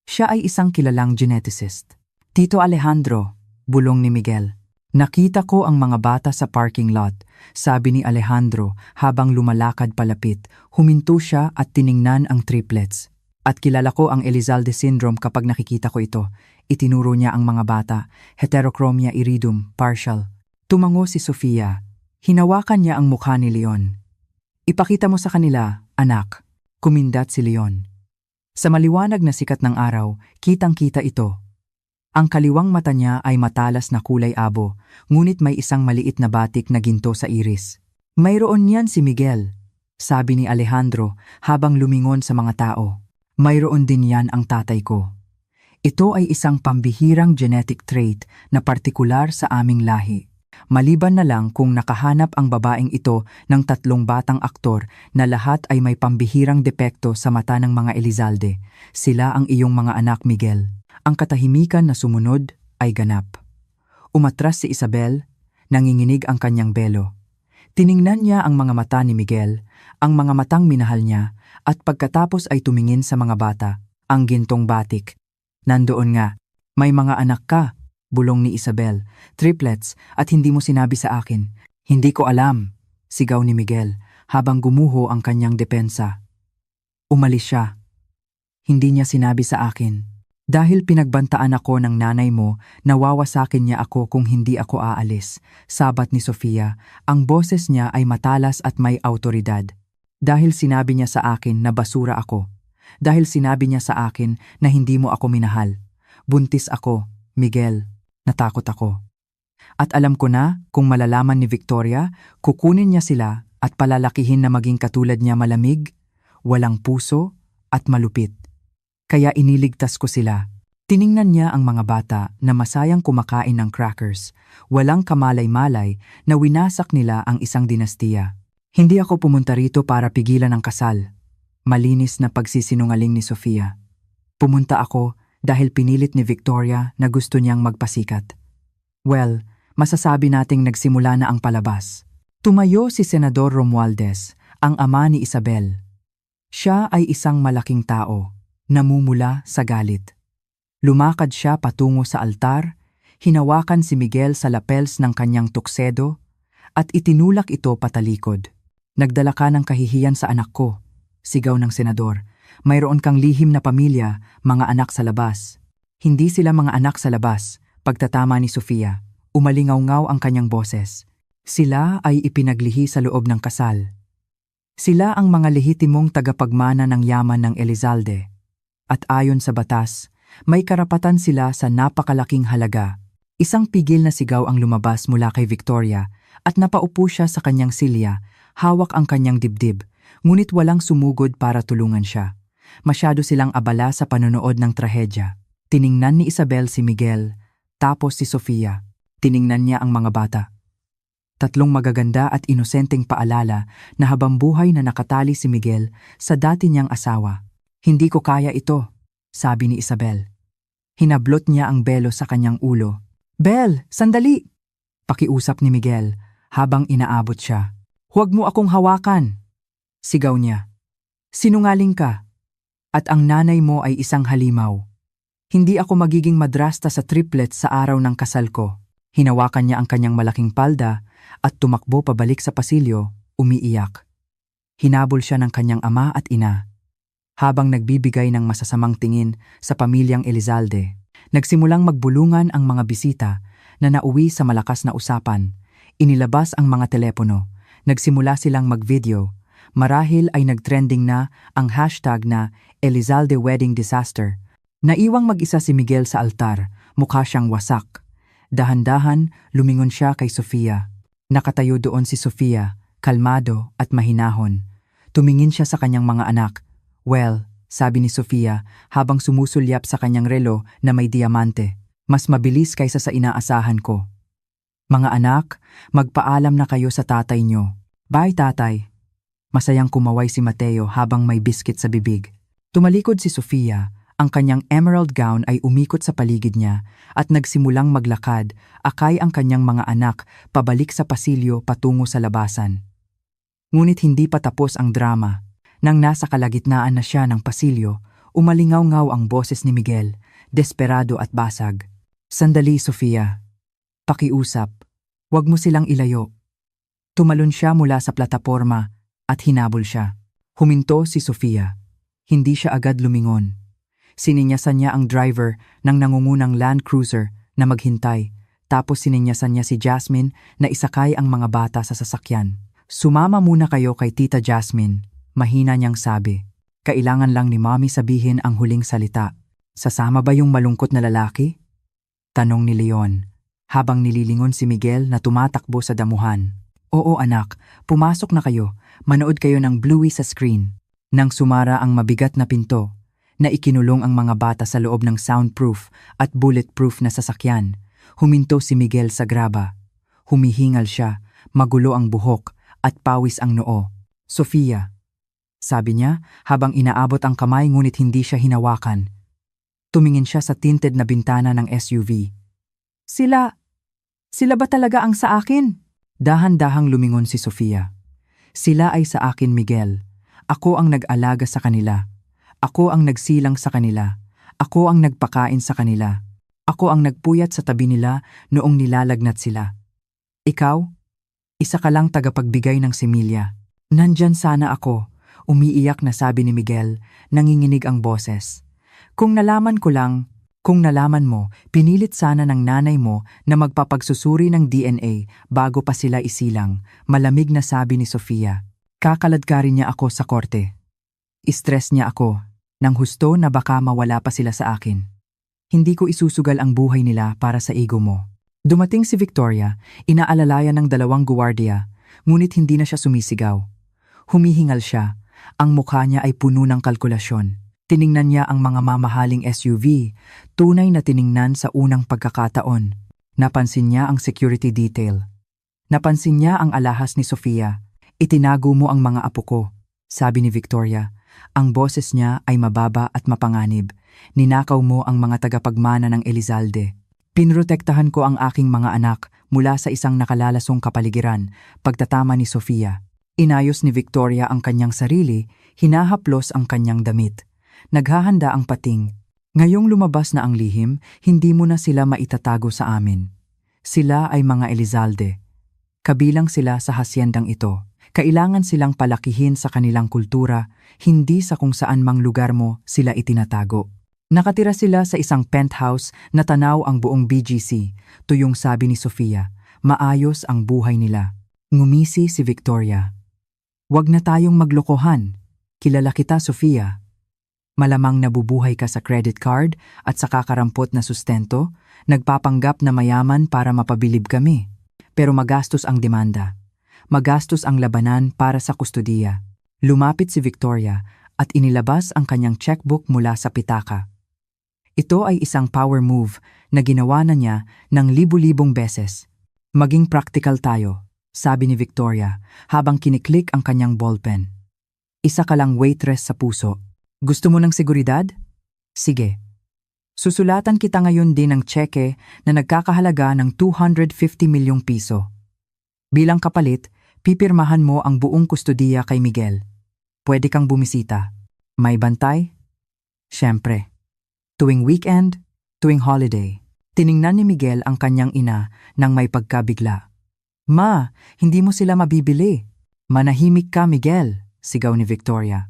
Siya ay isang kilalang geneticist. Tito Alejandro, bulong ni Miguel. Nakita ko ang mga bata sa parking lot, sabi ni Alejandro habang lumalakad palapit. Huminto siya at tiningnan ang triplets. At kilala ko ang Elizalde syndrome kapag nakikita ko ito. Itinuro niya ang mga bata, heterochromia iridum, partial. Tumango si Sofia. Hinawakan niya ang mukha ni Leon. Ipakita mo sa kanila, anak. Kumindat si Leon. Sa maliwanag na sikat ng araw, kitang-kita ito. Ang kaliwang mata niya ay matalas na kulay abo, ngunit may isang maliit na batik na ginto sa iris. Mayroon niyan si Miguel, sabi ni Alejandro habang lumingon sa mga tao. Mayroon din yan ang tatay ko. Ito ay isang pambihirang genetic trait na partikular sa aming lahi. Maliban na lang kung nakahanap ang babaeng ito ng 3 batang aktor na lahat ay may pambihirang depekto sa mata ng mga Elizalde. Sila ang iyong mga anak, Miguel. Ang katahimikan na sumunod ay ganap. Umatras si Isabel, nanginginig ang kanyang belo. Tiningnan niya ang mga mata ni Miguel, ang mga matang minahal niya, at pagkatapos ay tumingin sa mga bata, ang gintong batik. Nandoon nga, may mga anak ka, bulong ni Isabel, triplets, at hindi mo sinabi sa akin. Hindi ko alam, sigaw ni Miguel, habang gumuho ang kanyang depensa. Umalis siya. Hindi niya sinabi sa akin. Dahil pinagbantaan ako ng nanay mo, nawawasakin niya ako kung hindi ako aalis. Sabat ni Sofia, ang boses niya ay matalas at may autoridad. Dahil sinabi niya sa akin na basura ako. Dahil sinabi niya sa akin na hindi mo ako minahal. Buntis ako, Miguel. Natakot ako. At alam ko na kung malalaman ni Victoria, kukunin niya sila at palalakihin na maging katulad niya malamig, walang puso at malupit. Kaya iniligtas ko sila. Tiningnan niya ang mga bata na masayang kumakain ng crackers, walang kamalay-malay na winasak nila ang isang dinastiya. Hindi ako pumunta rito para pigilan ang kasal. Malinis na pagsisinungaling ni Sofia. Pumunta ako dahil pinilit ni Victoria na gusto niyang magpasikat. Well, masasabi nating nagsimula na ang palabas. Tumayo si Senador Romualdez, ang ama ni Isabel. Siya ay isang malaking tao, namumula sa galit. Lumakad siya patungo sa altar, hinawakan si Miguel sa lapels ng kanyang tuksedo, at itinulak ito patalikod. Nagdala ka ng kahihiyan sa anak ko, sigaw ng senador. Mayroon kang lihim na pamilya, mga anak sa labas. Hindi sila mga anak sa labas, pagtatama ni Sofia. Umalingaw-ngaw ang kanyang boses. Sila ay ipinaglihi sa loob ng kasal. Sila ang mga lehitimong tagapagmana ng yaman ng Elizalde. At ayon sa batas, may karapatan sila sa napakalaking halaga. Isang pigil na sigaw ang lumabas mula kay Victoria at napaupo siya sa kanyang silya, hawak ang kanyang dibdib, ngunit walang sumugod para tulungan siya. Masyado silang abala sa panonood ng trahedya. Tiningnan ni Isabel si Miguel, tapos si Sofia. Tiningnan niya ang mga bata. 3 magaganda at inosenteng paalala na habang buhay na nakatali si Miguel sa dati niyang asawa. Hindi ko kaya ito, sabi ni Isabel. Hinablot niya ang belo sa kanyang ulo. Bel, sandali! Pakiusap ni Miguel habang inaabot siya. "Huwag mo akong hawakan!" Sigaw niya. "Sinungaling ka. At ang nanay mo ay isang halimaw. Hindi ako magiging madrasta sa triplet sa araw ng kasal ko." Hinawakan niya ang kanyang malaking palda at tumakbo pabalik sa pasilyo, umiiyak. Hinabol siya ng kanyang ama at ina. Habang nagbibigay ng masasamang tingin sa pamilyang Elizalde, nagsimulang magbulungan ang mga bisita na nauwi sa malakas na usapan. Inilabas ang mga telepono. Nagsimula silang mag-video. Marahil ay nagtrending na ang hashtag na Elizalde Wedding Disaster. Naiwang mag-isa si Miguel sa altar, mukha siyang wasak. Dahan-dahan, lumingon siya kay Sofia. Nakatayo doon si Sofia, kalmado at mahinahon. Tumingin siya sa kanyang mga anak. "Well," sabi ni Sofia habang sumusulyap sa kanyang relo na may diamante. "Mas mabilis kaysa sa inaasahan ko." "Mga anak, magpaalam na kayo sa tatay nyo." "Bye, tatay." Masayang kumaway si Mateo habang may biskit sa bibig. Tumalikod si Sofia. Ang kanyang emerald gown ay umikot sa paligid niya at nagsimulang maglakad, akay ang kanyang mga anak pabalik sa pasilyo patungo sa labasan. Ngunit hindi pa tapos ang drama. Nang nasa kalagitnaan na siya ng pasilyo, umalingaw-ngaw ang boses ni Miguel, desperado at basag. "Sandali, Sofia. Pakiusap. Huwag mo silang ilayo." Tumalon siya mula sa plataporma at hinabol siya. Huminto si Sofia. Hindi siya agad lumingon. Sininyasan niya ang driver ng nangungunang Land Cruiser na maghintay, tapos sininyasan niya si Jasmine na isakay ang mga bata sa sasakyan. "Sumama muna kayo kay Tita Jasmine," mahina niyang sabi. Kailangan lang ni Mommy sabihin ang huling salita. "Sasama ba yung malungkot na lalaki?" tanong ni Leon, habang nililingon si Miguel na tumatakbo sa damuhan. "Oo anak, pumasok na kayo, manood kayo ng Bluey sa screen." Nang sumara ang mabigat na pinto, na ikinulong ang mga bata sa loob ng soundproof at bulletproof na sasakyan, huminto si Miguel sa graba. Humihingal siya, magulo ang buhok at pawis ang noo. "Sofia," sabi niya habang inaabot ang kamay ngunit hindi siya hinawakan. Tumingin siya sa tinted na bintana ng SUV. Sila ba talaga ang sa akin?" Dahan-dahang lumingon si Sofia. "Sila ay sa akin, Miguel. Ako ang nag-alaga sa kanila. Ako ang nagsilang sa kanila. Ako ang nagpakain sa kanila. Ako ang nagpuyat sa tabi nila noong nilalagnat sila. Ikaw, isa ka lang tagapagbigay ng similya." "Nandyan sana ako," umiiyak na sabi ni Miguel, nanginginig ang boses. Kung nalaman mo, pinilit sana ng nanay mo na magpapagsusuri ng DNA bago pa sila isilang," malamig na sabi ni Sofia. "Kakaladkarin niya ako sa korte. Stress niya ako, nang husto na baka mawala pa sila sa akin. Hindi ko isusugal ang buhay nila para sa ego mo." Dumating si Victoria, inaalalayan ng 2 guwardiya, ngunit hindi na siya sumisigaw. Humihingal siya, ang mukha niya ay puno ng kalkulasyon. Tiningnan niya ang mga mamahaling SUV, tunay na tiningnan sa unang pagkakataon. Napansin niya ang security detail. Napansin niya ang alahas ni Sofia. "Itinago mo ang mga apo ko," sabi ni Victoria. Ang boses niya ay mababa at mapanganib. "Ninakaw mo ang mga tagapagmana ng Elizalde. Pinrotektahan ko ang aking mga anak mula sa isang nakalalasong kapaligiran," pagtatama ni Sofia. Inayos ni Victoria ang kanyang sarili, hinahaplos ang kanyang damit. Naghahanda ang pating. "Ngayong lumabas na ang lihim, hindi mo na sila maitatago sa amin. Sila ay mga Elizalde. Kabilang sila sa hasyendang ito. Kailangan silang palakihin sa kanilang kultura, hindi sa kung saan mang lugar mo sila itinatago." Nakatira sila sa isang penthouse na tanaw ang buong BGC, tuyong sabi ni Sofia. Maayos ang buhay nila. Ngumisi si Victoria. "Wag na tayong maglokohan. Kilala kita, Sofia. Malamang nabubuhay ka sa credit card at sa kakarampot na sustento, nagpapanggap na mayaman para mapabilib kami. Pero magastos ang demanda. Magastos ang labanan para sa kustodiya." Lumapit si Victoria at inilabas ang kanyang checkbook mula sa pitaka. Ito ay isang power move na ginawa na niya ng libu-libong beses. "Maging practical tayo," sabi ni Victoria habang kiniklik ang kanyang ballpen. "Isa ka lang waitress sa puso. Gusto mo ng seguridad? Sige. Susulatan kita ngayon din ng tseke na nagkakahalaga ng 250 milyong piso. Bilang kapalit, pipirmahan mo ang buong kustodiya kay Miguel. Pwede kang bumisita. May bantay? Siyempre. Tuwing weekend, tuwing holiday. Tiningnan ni Miguel ang kanyang ina nang may pagkabigla. Ma, hindi mo sila mabibili. Manahimik ka, Miguel, sigaw ni Victoria.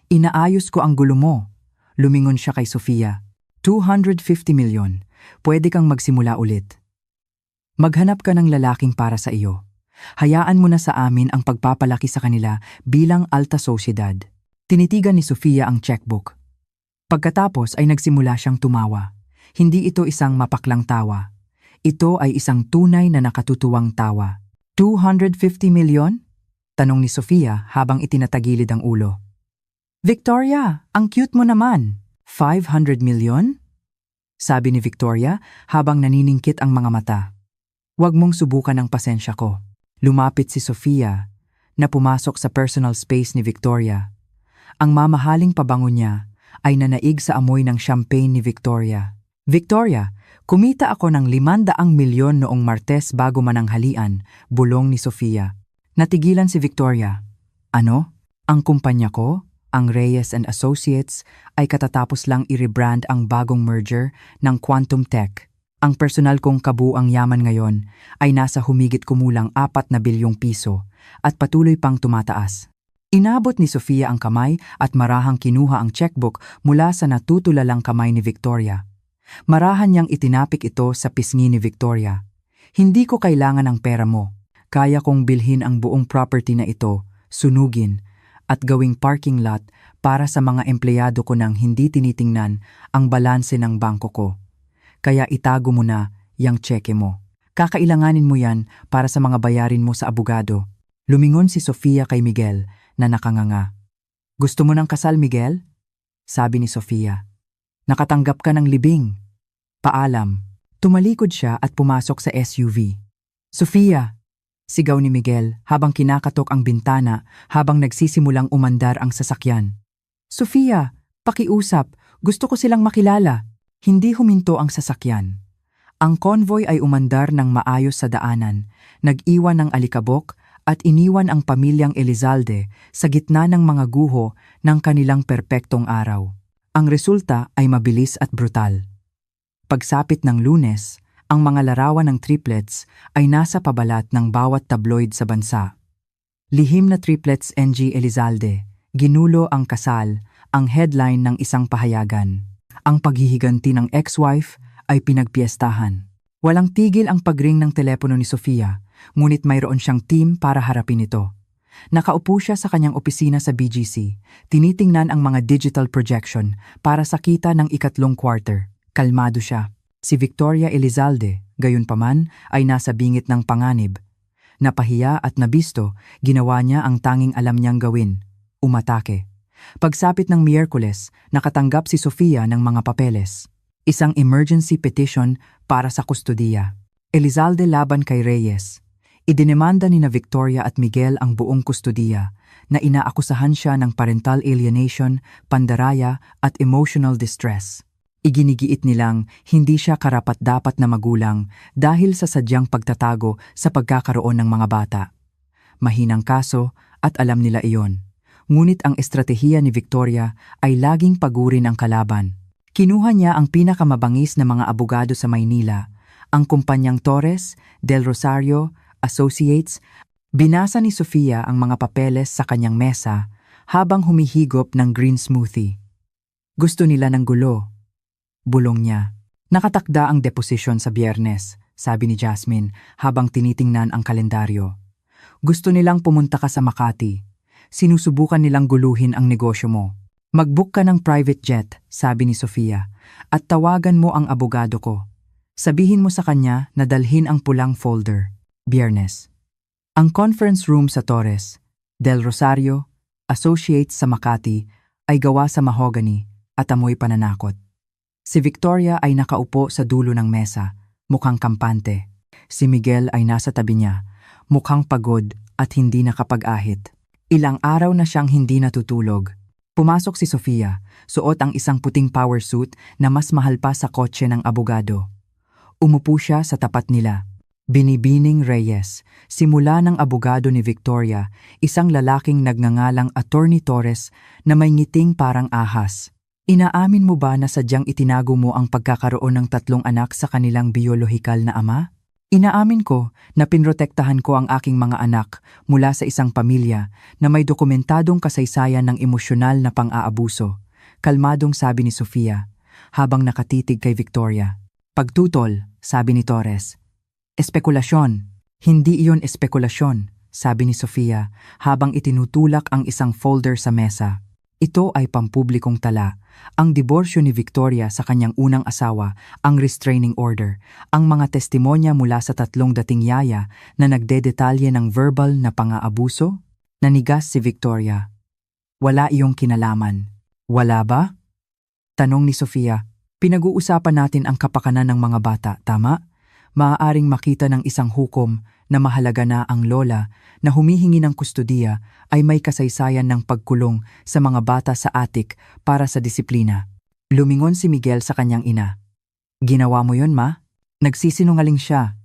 Inaayos ko ang gulo mo. Lumingon siya kay Sofia. 250 milyon. Pwede kang magsimula ulit. Maghanap ka ng lalaking para sa iyo. Hayaan mo na sa amin ang pagpapalaki sa kanila bilang alta sosyedad. Tinitigan ni Sofia ang checkbook. Pagkatapos ay nagsimula siyang tumawa. Hindi ito isang mapaklang tawa. Ito ay isang tunay na nakatutuwang tawa. 250 milyon? Tanong ni Sofia habang itinatagilid ang ulo. Victoria, ang cute mo naman. 500 milyon? Sabi ni Victoria habang naniningkit ang mga mata. Huwag mong subukan ang pasensya ko. Lumapit si Sofia na pumasok sa personal space ni Victoria. Ang mamahaling pabango niya ay nanaig sa amoy ng champagne ni Victoria. Victoria, kumita ako ng 500 milyon noong Martes bago mananghalian, bulong ni Sofia. Natigilan si Victoria. Ano? Ang kumpanya ko, ang Reyes and Associates, ay katatapos lang i-rebrand ang bagong merger ng Quantum Tech. Ang personal kong kabuang yaman ngayon ay nasa humigit kumulang 4 na bilyong piso at patuloy pang tumataas. Inabot ni Sofia ang kamay at marahang kinuha ang checkbook mula sa natutulalang kamay ni Victoria. Marahan niyang itinapik ito sa pisngi ni Victoria. Hindi ko kailangan ng pera mo. Kaya kong bilhin ang buong property na ito, sunugin, at gawing parking lot para sa mga empleyado ko nang hindi tinitingnan ang balanse ng bangko ko. Kaya itago mo na yang tseke mo. Kakailanganin mo yan para sa mga bayarin mo sa abogado. Lumingon si Sofia kay Miguel na nakanganga. Gusto mo ng kasal, Miguel? Sabi ni Sofia. Nakatanggap ka ng libing. Paalam. Tumalikod siya at pumasok sa SUV. Sofia! Sigaw ni Miguel habang kinakatok ang bintana habang nagsisimulang umandar ang sasakyan. Sofia! Pakiusap! Gusto ko silang makilala. Hindi huminto ang sasakyan. Ang convoy ay umandar ng maayos sa daanan, nag-iwan ng alikabok at iniwan ang pamilyang Elizalde sa gitna ng mga guho ng kanilang perpektong araw. Ang resulta ay mabilis at brutal. Pagsapit ng Lunes, ang mga larawan ng triplets ay nasa pabalat ng bawat tabloid sa bansa. Lihim na triplets NG Elizalde, ginulo ang kasal, ang headline ng isang pahayagan. Ang paghihiganti ng ex-wife ay pinagpiestahan. Walang tigil ang pagring ng telepono ni Sofia, ngunit mayroon siyang team para harapin ito. Nakaupo siya sa kanyang opisina sa BGC, tinitingnan ang mga digital projection para sa kita ng ikatlong quarter. Kalmado siya. Si Victoria Elizalde, gayunpaman, ay nasa bingit ng panganib. Napahiya at nabisto, ginawa niya ang tanging alam niyang gawin, umatake. Pagsapit ng Miyerkules, nakatanggap si Sofia ng mga papeles. Isang emergency petition para sa kustodiya. Elizalde laban kay Reyes. Idinemanda ni na Victoria at Miguel ang buong kustodiya na inaakusahan siya ng parental alienation, pandaraya at emotional distress. Iginigiit nilang hindi siya karapat-dapat na magulang dahil sa sadyang pagtatago sa pagkakaroon ng mga bata. Mahinang kaso at alam nila iyon. Ngunit ang estratehiya ni Victoria ay laging pagurin ang kalaban. Kinuha niya ang pinakamabangis na mga abogado sa Maynila, ang kumpanyang Torres, Del Rosario, Associates. Binasa ni Sofia ang mga papeles sa kanyang mesa habang humihigop ng green smoothie. Gusto nila ng gulo. Bulong niya. Nakatakda ang deposisyon sa Biyernes, sabi ni Jasmine habang tinitingnan ang kalendaryo. Gusto nilang pumunta ka sa Makati. Sinusubukan nilang guluhin ang negosyo mo. Mag-book ka ng private jet, sabi ni Sofia, at tawagan mo ang abogado ko. Sabihin mo sa kanya na dalhin ang pulang folder. Biyernes. Ang conference room sa Torres, Del Rosario, Associates sa Makati ay gawa sa mahogany at amoy pananakot. Si Victoria ay nakaupo sa dulo ng mesa, mukhang kampante. Si Miguel ay nasa tabi niya, mukhang pagod at hindi nakapag-ahit. Ilang araw na siyang hindi natutulog. Pumasok si Sofia, suot ang isang puting power suit na mas mahal pa sa kotse ng abogado. Umupo siya sa tapat nila. Binibining Reyes, simula ng abogado ni Victoria, isang lalaking nagngangalang Attorney Torres na may ngiting parang ahas. Inaamin mo ba na sadyang itinago mo ang pagkakaroon ng 3 anak sa kanilang biolohikal na ama? Inaamin ko na pinrotektahan ko ang aking mga anak mula sa isang pamilya na may dokumentadong kasaysayan ng emosyonal na pang-aabuso. Kalmadong sabi ni Sofia, habang nakatitig kay Victoria. Pagtutol, sabi ni Torres. Espekulasyon. Hindi iyon espekulasyon, sabi ni Sofia habang itinutulak ang isang folder sa mesa. Ito ay pampublikong tala. Ang diborsyo ni Victoria sa kanyang unang asawa, ang restraining order, ang mga testimonya mula sa 3 dating yaya na nagdedetalye ng verbal na pang-aabuso. Nanigas si Victoria. Wala iyong kinalaman. Wala ba? Tanong ni Sofia. Pinag-uusapan natin ang kapakanan ng mga bata, tama? Maaaring makita ng isang hukom na mahalaga na ang lola na humihingi ng kustudiya ay may kasaysayan ng pagkulong sa mga bata sa atik para sa disiplina. Lumingon si Miguel sa kanyang ina. Ginawa mo yon, ma? Nagsisinungaling siya.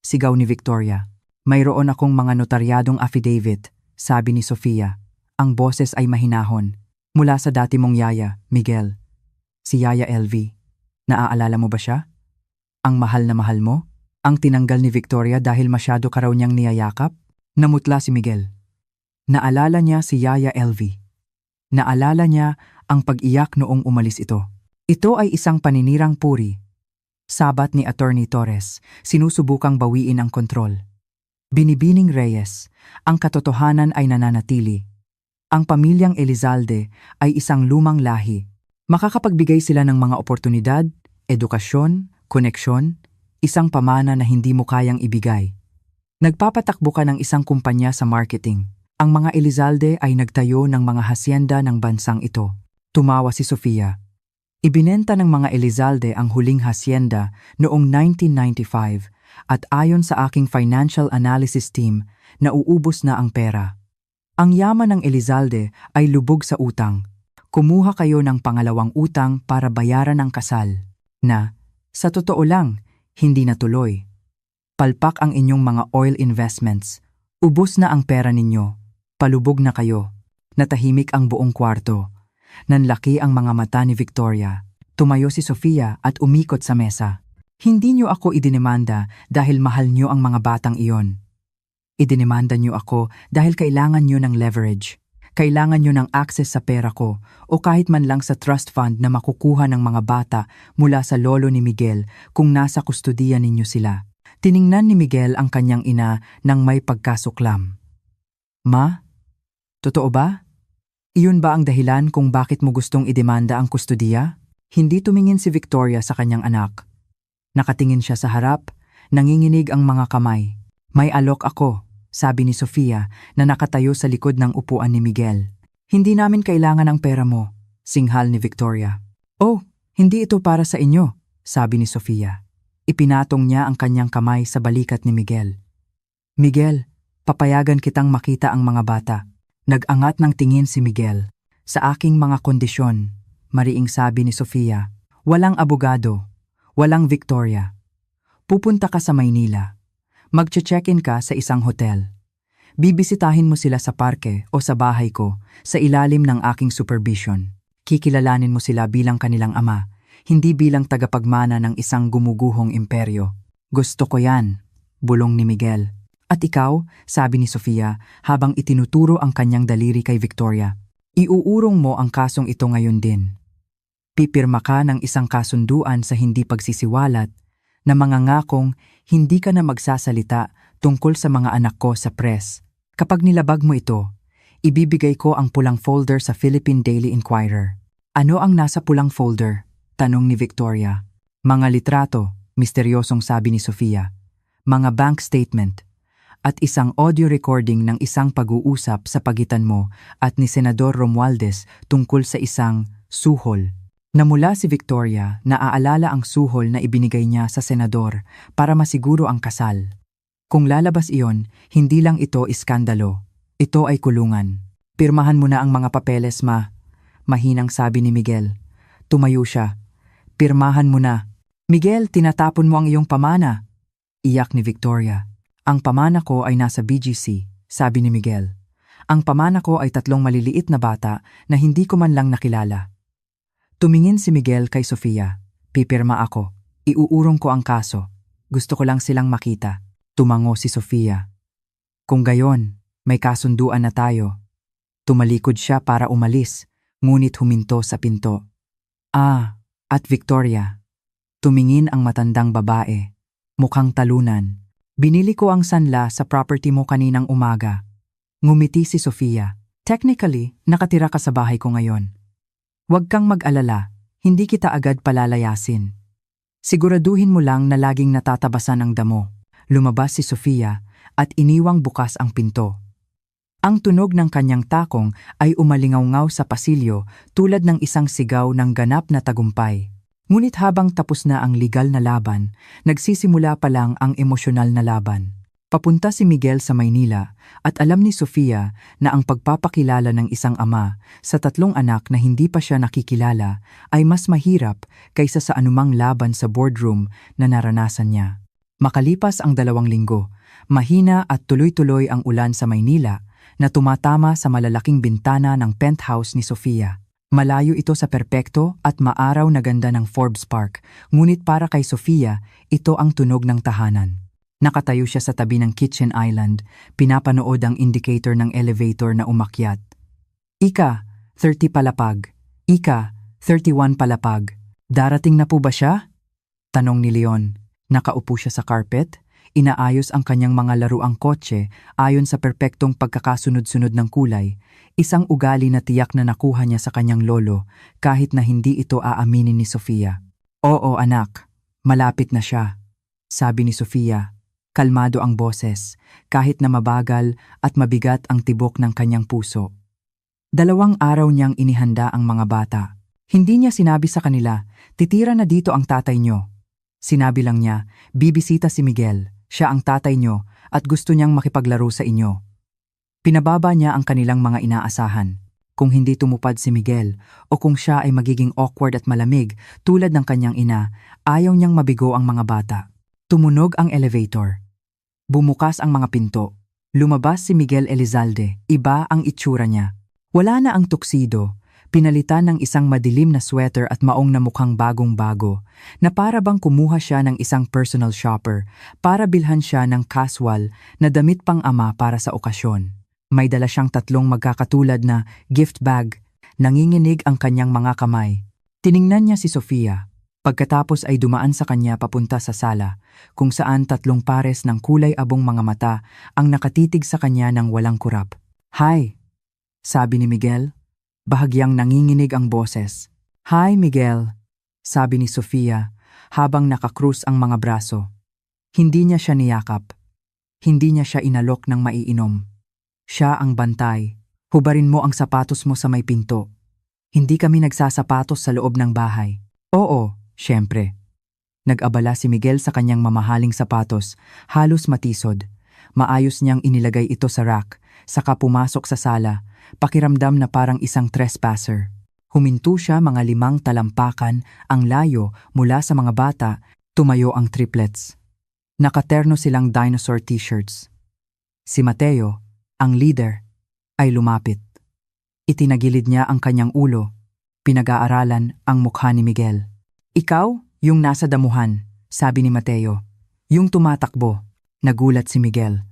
Sigaw ni Victoria. Mayroon akong mga notaryadong affidavit, sabi ni Sofia. Ang boses ay mahinahon. Mula sa dati mong yaya, Miguel. Si Yaya LV. Naaalala mo ba siya? Ang mahal na mahal mo? Ang tinanggal ni Victoria dahil masyado ka raw niyang niyayakap? Namutla si Miguel. Naalala niya si Yaya LV. Naalala niya ang pag-iyak noong umalis ito. Ito ay isang paninirang puri. Sabat ni Attorney Torres, sinusubukang bawiin ang kontrol. Binibining Reyes, ang katotohanan ay nananatili. Ang pamilyang Elizalde ay isang lumang lahi. Makakapagbigay sila ng mga oportunidad, edukasyon, koneksyon, isang pamana na hindi mo kayang ibigay. Nagpapatakbo ka ng isang kumpanya sa marketing. Ang mga Elizalde ay nagtayo ng mga hasyenda ng bansang ito. Tumawa si Sofia. Ibinenta ng mga Elizalde ang huling hasyenda noong 1995 at ayon sa aking financial analysis team, nauubos na ang pera. Ang yaman ng Elizalde ay lubog sa utang. Kumuha kayo ng pangalawang utang para bayaran ang kasal na, sa totoo lang, hindi natuloy. Palpak ang inyong mga oil investments. Ubos na ang pera ninyo. Palubog na kayo. Natahimik ang buong kwarto. Nanlaki ang mga mata ni Victoria. Tumayo si Sofia at umikot sa mesa. Hindi niyo ako idinemanda dahil mahal niyo ang mga batang iyon. Idinemanda niyo ako dahil kailangan niyo ng leverage. Kailangan niyo ng access sa pera ko o kahit man lang sa trust fund na makukuha ng mga bata mula sa lolo ni Miguel kung nasa kustudiya ninyo sila. Tiningnan ni Miguel ang kanyang ina nang may pagkasuklam. Ma, totoo ba? Iyon ba ang dahilan kung bakit mo gustong idemanda ang kustudiya? Hindi tumingin si Victoria sa kanyang anak. Nakatingin siya sa harap, nanginginig ang mga kamay. May alok ako, sabi ni Sofia na nakatayo sa likod ng upuan ni Miguel. Hindi namin kailangan ang pera mo, singhal ni Victoria. Oh, hindi ito para sa inyo, sabi ni Sofia. Ipinatong niya ang kanyang kamay sa balikat ni Miguel. Miguel, papayagan kitang makita ang mga bata. Nag-angat ng tingin si Miguel. Sa aking mga kondisyon, mariing sabi ni Sofia. Walang abogado, walang Victoria. Pupunta ka sa Maynila. Magche-check-in ka sa isang hotel. Bibisitahin mo sila sa parke o sa bahay ko sa ilalim ng aking supervision. Kikilalanin mo sila bilang kanilang ama, hindi bilang tagapagmana ng isang gumuguhong imperyo. Gusto ko yan, bulong ni Miguel. At ikaw, sabi ni Sofia habang itinuturo ang kanyang daliri kay Victoria. Iuurong mo ang kasong ito ngayon din. Pipirma ka ng isang kasunduan sa hindi pagsisiwalat na mangangakong hindi ka na magsasalita tungkol sa mga anak ko sa press. Kapag nilabag mo ito, ibibigay ko ang pulang folder sa Philippine Daily Inquirer. Ano ang nasa pulang folder? Tanong ni Victoria. Mga litrato, misteryosong sabi ni Sofia. Mga bank statement. At isang audio recording ng isang pag-uusap sa pagitan mo at ni Senador Romualdez tungkol sa isang suhol. Namula si Victoria na aalala ang suhol na ibinigay niya sa senador para masiguro ang kasal. Kung lalabas iyon, hindi lang ito iskandalo. Ito ay kulungan. Pirmahan mo na ang mga papeles, ma. mahinang sabi ni Miguel. Tumayo siya. Pirmahan mo na. Miguel, tinatapon mo ang iyong pamana. Iyak ni Victoria. Ang pamana ko ay nasa BGC, sabi ni Miguel. Ang pamana ko ay 3 maliliit na bata na hindi ko man lang nakilala. Tumingin si Miguel kay Sofia. Pipirma ako. Iuurong ko ang kaso. Gusto ko lang silang makita. Tumango si Sofia. Kung gayon, may kasunduan na tayo. Tumalikod siya para umalis, ngunit huminto sa pinto. At Victoria. Tumingin ang matandang babae. Mukhang talunan. Binili ko ang sanla sa property mo kaninang umaga. Ngumiti si Sofia. Technically, nakatira ka sa bahay ko ngayon. Huwag kang mag-alala, hindi kita agad palalayasin. Siguraduhin mo lang na laging natatabasan ang damo. Lumabas si Sofia at iniwang bukas ang pinto. Ang tunog ng kanyang takong ay umalingaw-ngaw sa pasilyo tulad ng isang sigaw ng ganap na tagumpay. Ngunit habang tapos na ang legal na laban, nagsisimula pa lang ang emosyonal na laban. Papunta si Miguel sa Maynila at alam ni Sofia na ang pagpapakilala ng isang ama sa 3 anak na hindi pa siya nakikilala ay mas mahirap kaysa sa anumang laban sa boardroom na naranasan niya. Makalipas ang 2 linggo, mahina at tuloy-tuloy ang ulan sa Maynila na tumatama sa malalaking bintana ng penthouse ni Sofia. Malayo ito sa perpekto at maaraw na ganda ng Forbes Park, ngunit para kay Sofia, ito ang tunog ng tahanan. Nakatayo siya sa tabi ng kitchen island, pinapanood ang indicator ng elevator na umakyat. Ika, 30 palapag. Ika, 31 palapag. Darating na po ba siya? Tanong ni Leon. Nakaupo siya sa carpet, inaayos ang kanyang mga laruang kotse ayon sa perpektong pagkakasunod-sunod ng kulay, isang ugali na tiyak na nakuha niya sa kanyang lolo kahit na hindi ito aaminin ni Sofia. Oo anak, malapit na siya, sabi ni Sofia. Kalmado ang boses, kahit na mabagal at mabigat ang tibok ng kanyang puso. 2 araw niyang inihanda ang mga bata. Hindi niya sinabi sa kanila, titira na dito ang tatay niyo. Sinabi lang niya, bibisita si Miguel, siya ang tatay niyo at gusto niyang makipaglaro sa inyo. Pinababa niya ang kanilang mga inaasahan. Kung hindi tumupad si Miguel o kung siya ay magiging awkward at malamig tulad ng kanyang ina, ayaw niyang mabigo ang mga bata. Tumunog ang elevator. Bumukas ang mga pinto. Lumabas si Miguel Elizalde. Iba ang itsura niya. Wala na ang tuksido. Pinalitan ng isang madilim na sweater at maong na mukhang bagong-bago, na para bang kumuha siya ng isang personal shopper para bilhan siya ng casual na damit pang ama para sa okasyon. May dala siyang 3 magkakatulad na gift bag. Nanginginig ang kanyang mga kamay. Tiningnan niya si Sofia. Pagkatapos ay dumaan sa kanya papunta sa sala, kung saan 3 pares ng kulay abong mga mata ang nakatitig sa kanya ng walang kurap. Hi, sabi ni Miguel. Bahagyang nanginginig ang boses. Hi Miguel, sabi ni Sofia habang nakakrus ang mga braso. Hindi niya siya niyakap. Hindi niya siya inalok ng maiinom. Siya ang bantay. Hubarin mo ang sapatos mo sa may pinto. Hindi kami nagsasapatos sa loob ng bahay. Oo. Siyempre. Nag-abala si Miguel sa kanyang mamahaling sapatos, halos matisod. Maayos niyang inilagay ito sa rack, saka pumasok sa sala, pakiramdam na parang isang trespasser. Huminto siya mga 5 talampakan ang layo mula sa mga bata, tumayo ang triplets. Nakaterno silang dinosaur t-shirts. Si Mateo, ang leader, ay lumapit. Itinagilid niya ang kanyang ulo, pinag-aaralan ang mukha ni Miguel. Ikaw, yung nasa damuhan, sabi ni Mateo. Yung tumatakbo, nagulat si Miguel.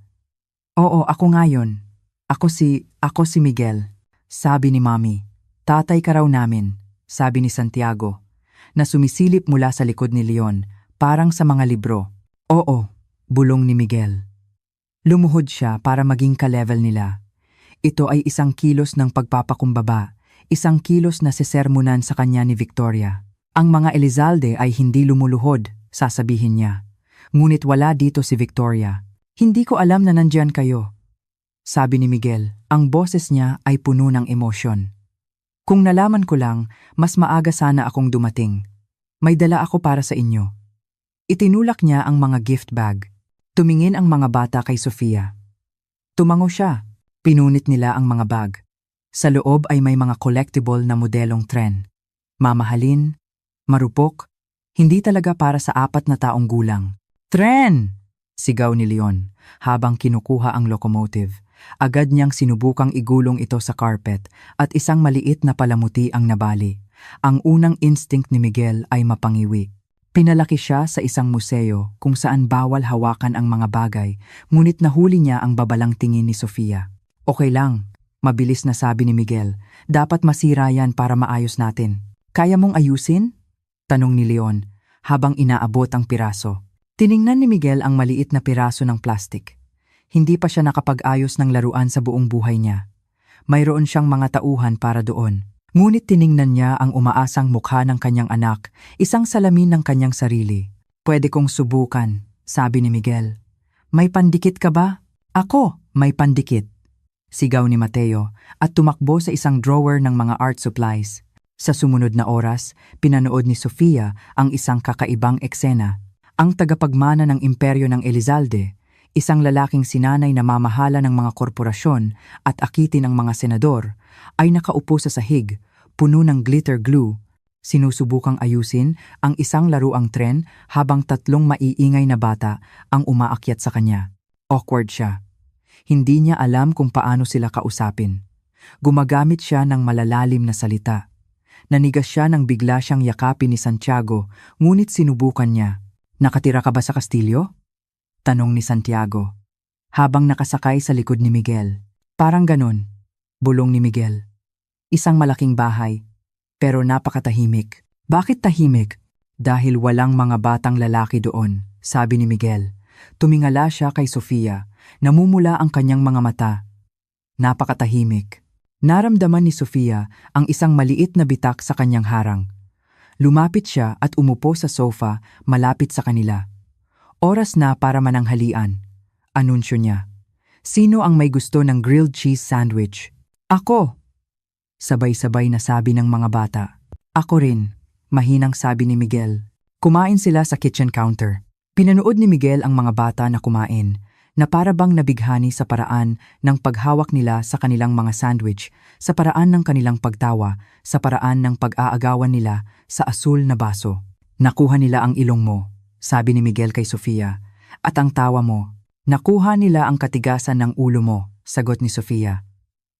Oo, ako nga yun. Ako si Miguel, sabi ni Mami. Tatay ka raw namin, sabi ni Santiago, na sumisilip mula sa likod ni Leon, parang sa mga libro. Oo, bulong ni Miguel. Lumuhod siya para maging ka-level nila. Ito ay 1 kilos ng pagpapakumbaba, 1 kilos na sesermonan sa kanya ni Victoria. Ang mga Elizalde ay hindi lumuluhod, sasabihin niya. Ngunit wala dito si Victoria. Hindi ko alam na nandyan kayo, sabi ni Miguel. Ang boses niya ay puno ng emosyon. Kung nalaman ko lang, mas maaga sana akong dumating. May dala ako para sa inyo. Itinulak niya ang mga gift bag. Tumingin ang mga bata kay Sofia. Tumango siya. Pinunit nila ang mga bag. Sa loob ay may mga collectible na modelong tren. Mamahalin, marupok, hindi talaga para sa 4 na taong gulang. Tren! Sigaw ni Leon habang kinukuha ang locomotive. Agad niyang sinubukang igulong ito sa carpet at isang maliit na palamuti ang nabali. Ang unang instinct ni Miguel ay mapangiwi. Pinalaki siya sa isang museo kung saan bawal hawakan ang mga bagay, ngunit nahuli niya ang babalang tingin ni Sofia. Okay lang, mabilis na sabi ni Miguel. Dapat masira yan para maayos natin. Kaya mong ayusin? Tanong ni Leon habang inaabot ang piraso. Tiningnan ni Miguel ang maliit na piraso ng plastik. Hindi pa siya nakapag-ayos ng laruan sa buong buhay niya. Mayroon siyang mga tauhan para doon. Ngunit tiningnan niya ang umaasang mukha ng kanyang anak, isang salamin ng kanyang sarili. Pwede kong subukan, sabi ni Miguel. May pandikit ka ba? Ako, may pandikit. Sigaw ni Mateo at tumakbo sa isang drawer ng mga art supplies. Sa sumunod na oras, pinanood ni Sofia ang isang kakaibang eksena. Ang tagapagmana ng imperyo ng Elizalde, isang lalaking sinanay na mamahala ng mga korporasyon at akitin ng mga senador, ay nakaupo sa sahig, puno ng glitter glue. Sinusubukang ayusin ang isang laruang tren habang 3 maiingay na bata ang umaakyat sa kanya. Awkward siya. Hindi niya alam kung paano sila kausapin. Gumagamit siya ng malalalim na salita. Nanigas siya nang bigla siyang yakapin ni Santiago, ngunit sinubukan niya. Nakatira ka ba sa kastilyo? Tanong ni Santiago, habang nakasakay sa likod ni Miguel. Parang ganon, bulong ni Miguel. Isang malaking bahay, pero napakatahimik. Bakit tahimik? Dahil walang mga batang lalaki doon, sabi ni Miguel. Tumingala siya kay Sofia, namumula ang kanyang mga mata. Napakatahimik. Naramdaman ni Sofia ang isang maliit na bitak sa kanyang harang. Lumapit siya at umupo sa sofa malapit sa kanila. Oras na para mananghalian. Anunsyo niya. Sino ang may gusto ng grilled cheese sandwich? Ako! Sabay-sabay na sabi ng mga bata. Ako rin, mahinang sabi ni Miguel. Kumain sila sa kitchen counter. Pinanood ni Miguel ang mga bata na kumain, na para bang nabighani sa paraan ng paghawak nila sa kanilang mga sandwich, sa paraan ng kanilang pagtawa, sa paraan ng pag-aagawan nila sa asul na baso. Nakuha nila ang ilong mo, sabi ni Miguel kay Sofia, at ang tawa mo. Nakuha nila ang katigasan ng ulo mo, sagot ni Sofia.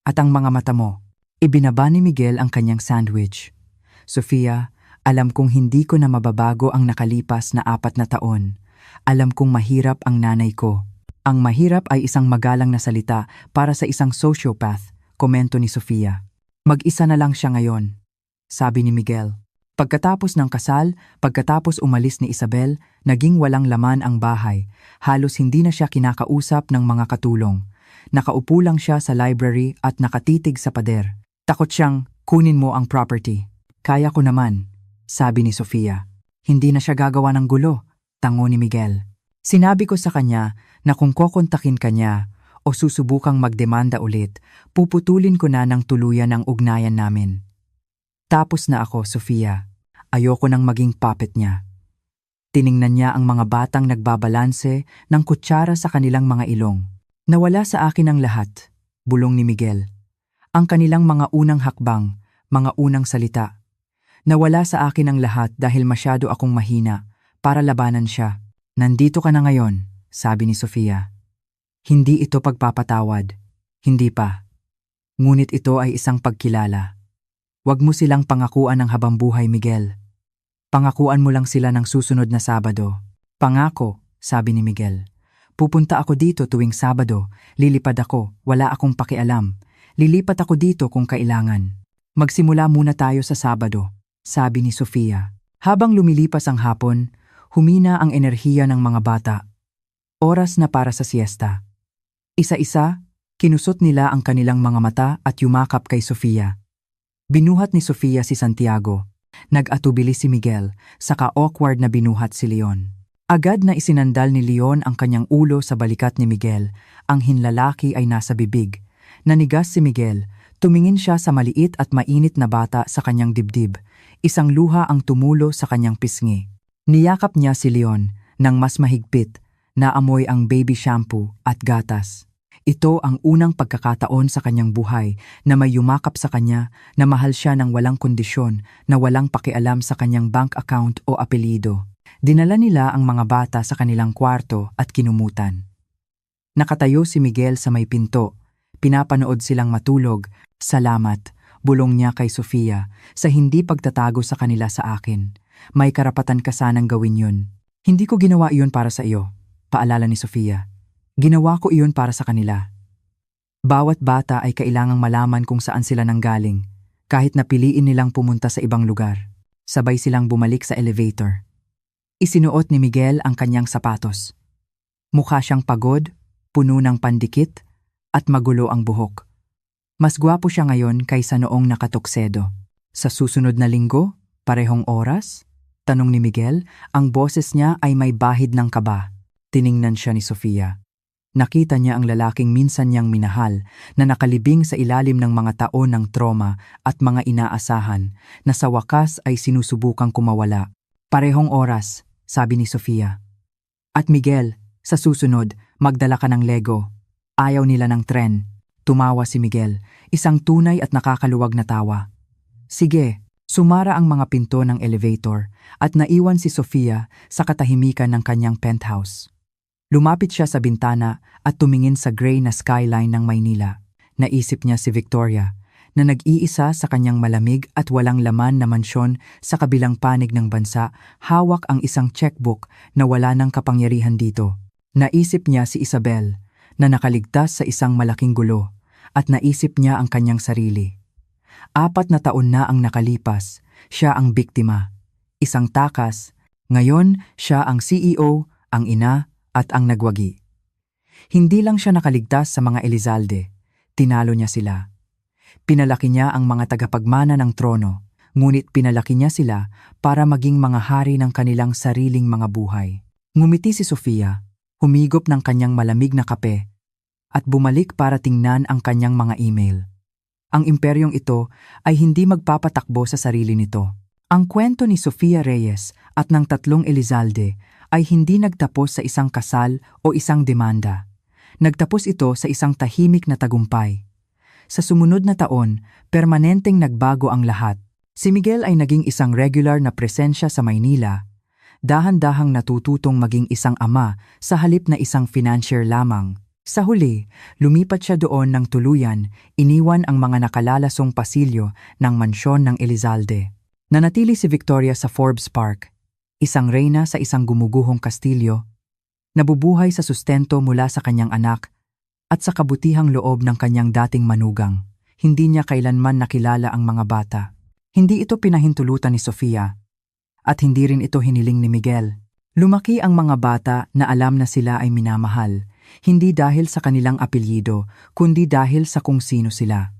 At ang mga mata mo. Ibinaba ni Miguel ang kanyang sandwich. Sofia, alam kong hindi ko na mababago ang nakalipas na 4 na taon. Alam kong mahirap ang nanay ko. Ang mahirap ay isang magalang na salita para sa isang sociopath, komento ni Sofia. Mag-isa na lang siya ngayon, sabi ni Miguel. Pagkatapos ng kasal, pagkatapos umalis ni Isabel, naging walang laman ang bahay. Halos hindi na siya kinakausap ng mga katulong. Nakaupo lang siya sa library at nakatitig sa pader. Takot siyang, kunin mo ang property. Kaya ko naman, sabi ni Sofia. Hindi na siya gagawa ng gulo, tango ni Miguel. Sinabi ko sa kanya na kung kokontakin kanya o susubukang magdemanda ulit, puputulin ko na ng tuluyan ang ugnayan namin. Tapos na ako, Sofia. Ayoko nang maging puppet niya. Tiningnan niya ang mga batang nagbabalanse ng kutsara sa kanilang mga ilong. Nawala sa akin ang lahat, bulong ni Miguel. Ang kanilang mga unang hakbang, mga unang salita. Nawala sa akin ang lahat dahil masyado akong mahina para labanan siya. Nandito ka na ngayon, sabi ni Sofia. Hindi ito pagpapatawad. Hindi pa. Ngunit ito ay isang pagkilala. Huwag mo silang pangakuan ng habambuhay, Miguel. Pangakuan mo lang sila ng susunod na Sabado. Pangako, sabi ni Miguel. Pupunta ako dito tuwing Sabado, lilipad ako, wala akong pakialam. Lilipat ako dito kung kailangan. Magsimula muna tayo sa Sabado, sabi ni Sofia. Habang lumilipas ang hapon, humina ang enerhiya ng mga bata. Oras na para sa siesta. Isa-isa, kinusot nila ang kanilang mga mata at yumakap kay Sofia. Binuhat ni Sofia si Santiago. Nag-atubili si Miguel, saka awkward na binuhat si Leon. Agad na isinandal ni Leon ang kanyang ulo sa balikat ni Miguel. Ang hinlalaki ay nasa bibig. Nanigas si Miguel. Tumingin siya sa maliit at mainit na bata sa kanyang dibdib. Isang luha ang tumulo sa kanyang pisngi. Niyakap niya si Leon nang mas mahigpit, naamoy ang baby shampoo at gatas. Ito ang unang pagkakataon sa kanyang buhay na may yumakap sa kanya na mahal siya ng walang kondisyon, na walang pakialam sa kanyang bank account o apelyido. Dinala nila ang mga bata sa kanilang kwarto at kinumutan. Nakatayo si Miguel sa may pinto. Pinapanood silang matulog. Salamat, bulong niya kay Sofia, sa hindi pagtatago sa kanila sa akin. May karapatan ka sanang gawin yun. Hindi ko ginawa iyon para sa iyo, paalala ni Sofia. Ginawa ko iyon para sa kanila. Bawat bata ay kailangang malaman kung saan sila nanggaling, kahit napiliin nilang pumunta sa ibang lugar. Sabay silang bumalik sa elevator. Isinuot ni Miguel ang kanyang sapatos. Mukha siyang pagod, puno ng pandikit, at magulo ang buhok. Mas gwapo siya ngayon kaysa noong nakatuksedo. Sa susunod na linggo, parehong oras? Tanong ni Miguel, ang boses niya ay may bahid ng kaba. Tiningnan siya ni Sofia. Nakita niya ang lalaking minsan niyang minahal na nakalibing sa ilalim ng mga taon ng trauma at mga inaasahan na sa wakas ay sinusubukang kumawala. Parehong oras, sabi ni Sofia. At Miguel, sa susunod, magdala ka ng Lego. Ayaw nila ng tren. Tumawa si Miguel, isang tunay at nakakaluwag na tawa. Sige, sumara ang mga pinto ng elevator at naiwan si Sofia sa katahimikan ng kanyang penthouse. Lumapit siya sa bintana at tumingin sa gray na skyline ng Maynila. Naisip niya si Victoria, na nag-iisa sa kanyang malamig at walang laman na mansyon sa kabilang panig ng bansa, hawak ang isang checkbook na wala ng kapangyarihan dito. Naisip niya si Isabel, na nakaligtas sa isang malaking gulo, at naisip niya ang kanyang sarili. 4 na taon na ang nakalipas, siya ang biktima. Isang takas, ngayon siya ang CEO, ang ina, at ang nagwagi. Hindi lang siya nakaligtas sa mga Elizalde, tinalo niya sila. Pinalaki niya ang mga tagapagmana ng trono, ngunit pinalaki niya sila para maging mga hari ng kanilang sariling mga buhay. Ngumiti si Sofia, humigop ng kanyang malamig na kape, at bumalik para tingnan ang kanyang mga email. Ang imperyong ito ay hindi magpapatakbo sa sarili nito. Ang kwento ni Sofia Reyes at ng 3 Elizalde ay hindi nagtapos sa isang kasal o isang demanda. Nagtapos ito sa isang tahimik na tagumpay. Sa sumunod na taon, permanenteng nagbago ang lahat. Si Miguel ay naging isang regular na presensya sa Maynila, dahan-dahang natututong maging isang ama sa halip na isang financier lamang. Sa huli, lumipat siya doon ng tuluyan, iniwan ang mga nakalalasong pasilyo ng mansyon ng Elizalde. Nanatili si Victoria sa Forbes Park, isang reyna sa isang gumuguhong kastilyo, nabubuhay sa sustento mula sa kanyang anak at sa kabutihang loob ng kanyang dating manugang. Hindi niya kailanman nakilala ang mga bata. Hindi ito pinahintulutan ni Sofia at hindi rin ito hiniling ni Miguel. Lumaki ang mga bata na alam na sila ay minamahal, hindi dahil sa kanilang apelyido, kundi dahil sa kung sino sila.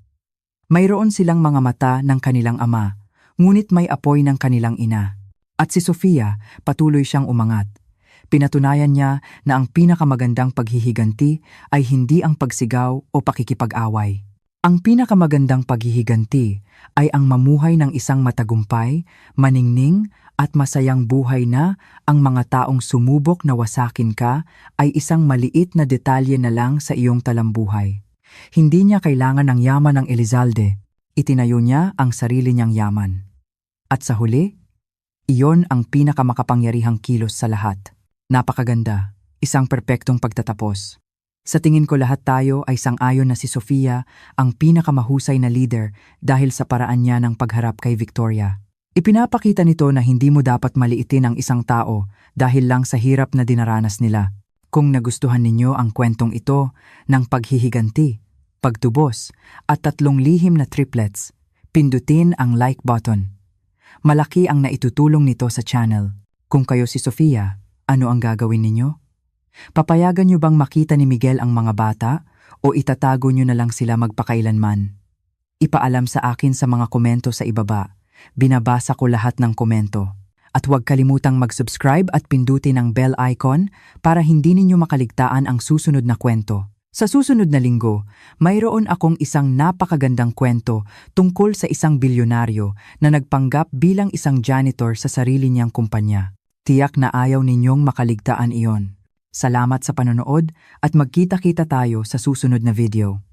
Mayroon silang mga mata ng kanilang ama, ngunit may apoy ng kanilang ina. At si Sofia, patuloy siyang umangat. Pinatunayan niya na ang pinakamagandang paghihiganti ay hindi ang pagsigaw o pakikipag-away. Ang pinakamagandang paghihiganti ay ang mamuhay ng isang matagumpay, maningning at masayang buhay na ang mga taong sumubok na wasakin ka ay isang maliit na detalye na lang sa iyong talambuhay. Hindi niya kailangan ng yaman ng Elizalde, itinayo niya ang sarili niyang yaman. At sa huli, iyon ang pinakamakapangyarihang kilos sa lahat. Napakaganda, isang perpektong pagtatapos. Sa tingin ko lahat tayo ay sang-ayon na si Sofia ang pinakamahusay na leader dahil sa paraan niya ng pagharap kay Victoria. Ipinapakita nito na hindi mo dapat maliitin ang isang tao dahil lang sa hirap na dinaranas nila. Kung nagustuhan ninyo ang kwentong ito ng paghihiganti, pagtubos at 3 lihim na triplets, pindutin ang like button. Malaki ang naitutulong nito sa channel. Kung kayo si Sofia, ano ang gagawin ninyo? Papayagan niyo bang makita ni Miguel ang mga bata o itatago niyo na lang sila magpakailanman? Ipaalam sa akin sa mga komento sa ibaba. Binabasa ko lahat ng komento. At huwag kalimutang mag-subscribe at pindutin ang bell icon para hindi ninyo makaligtaan ang susunod na kwento. Sa susunod na linggo, mayroon akong isang napakagandang kwento tungkol sa isang bilyonaryo na nagpanggap bilang isang janitor sa sarili niyang kumpanya. Tiyak na ayaw ninyong makaligtaan iyon. Salamat sa panonood at magkita-kita tayo sa susunod na video.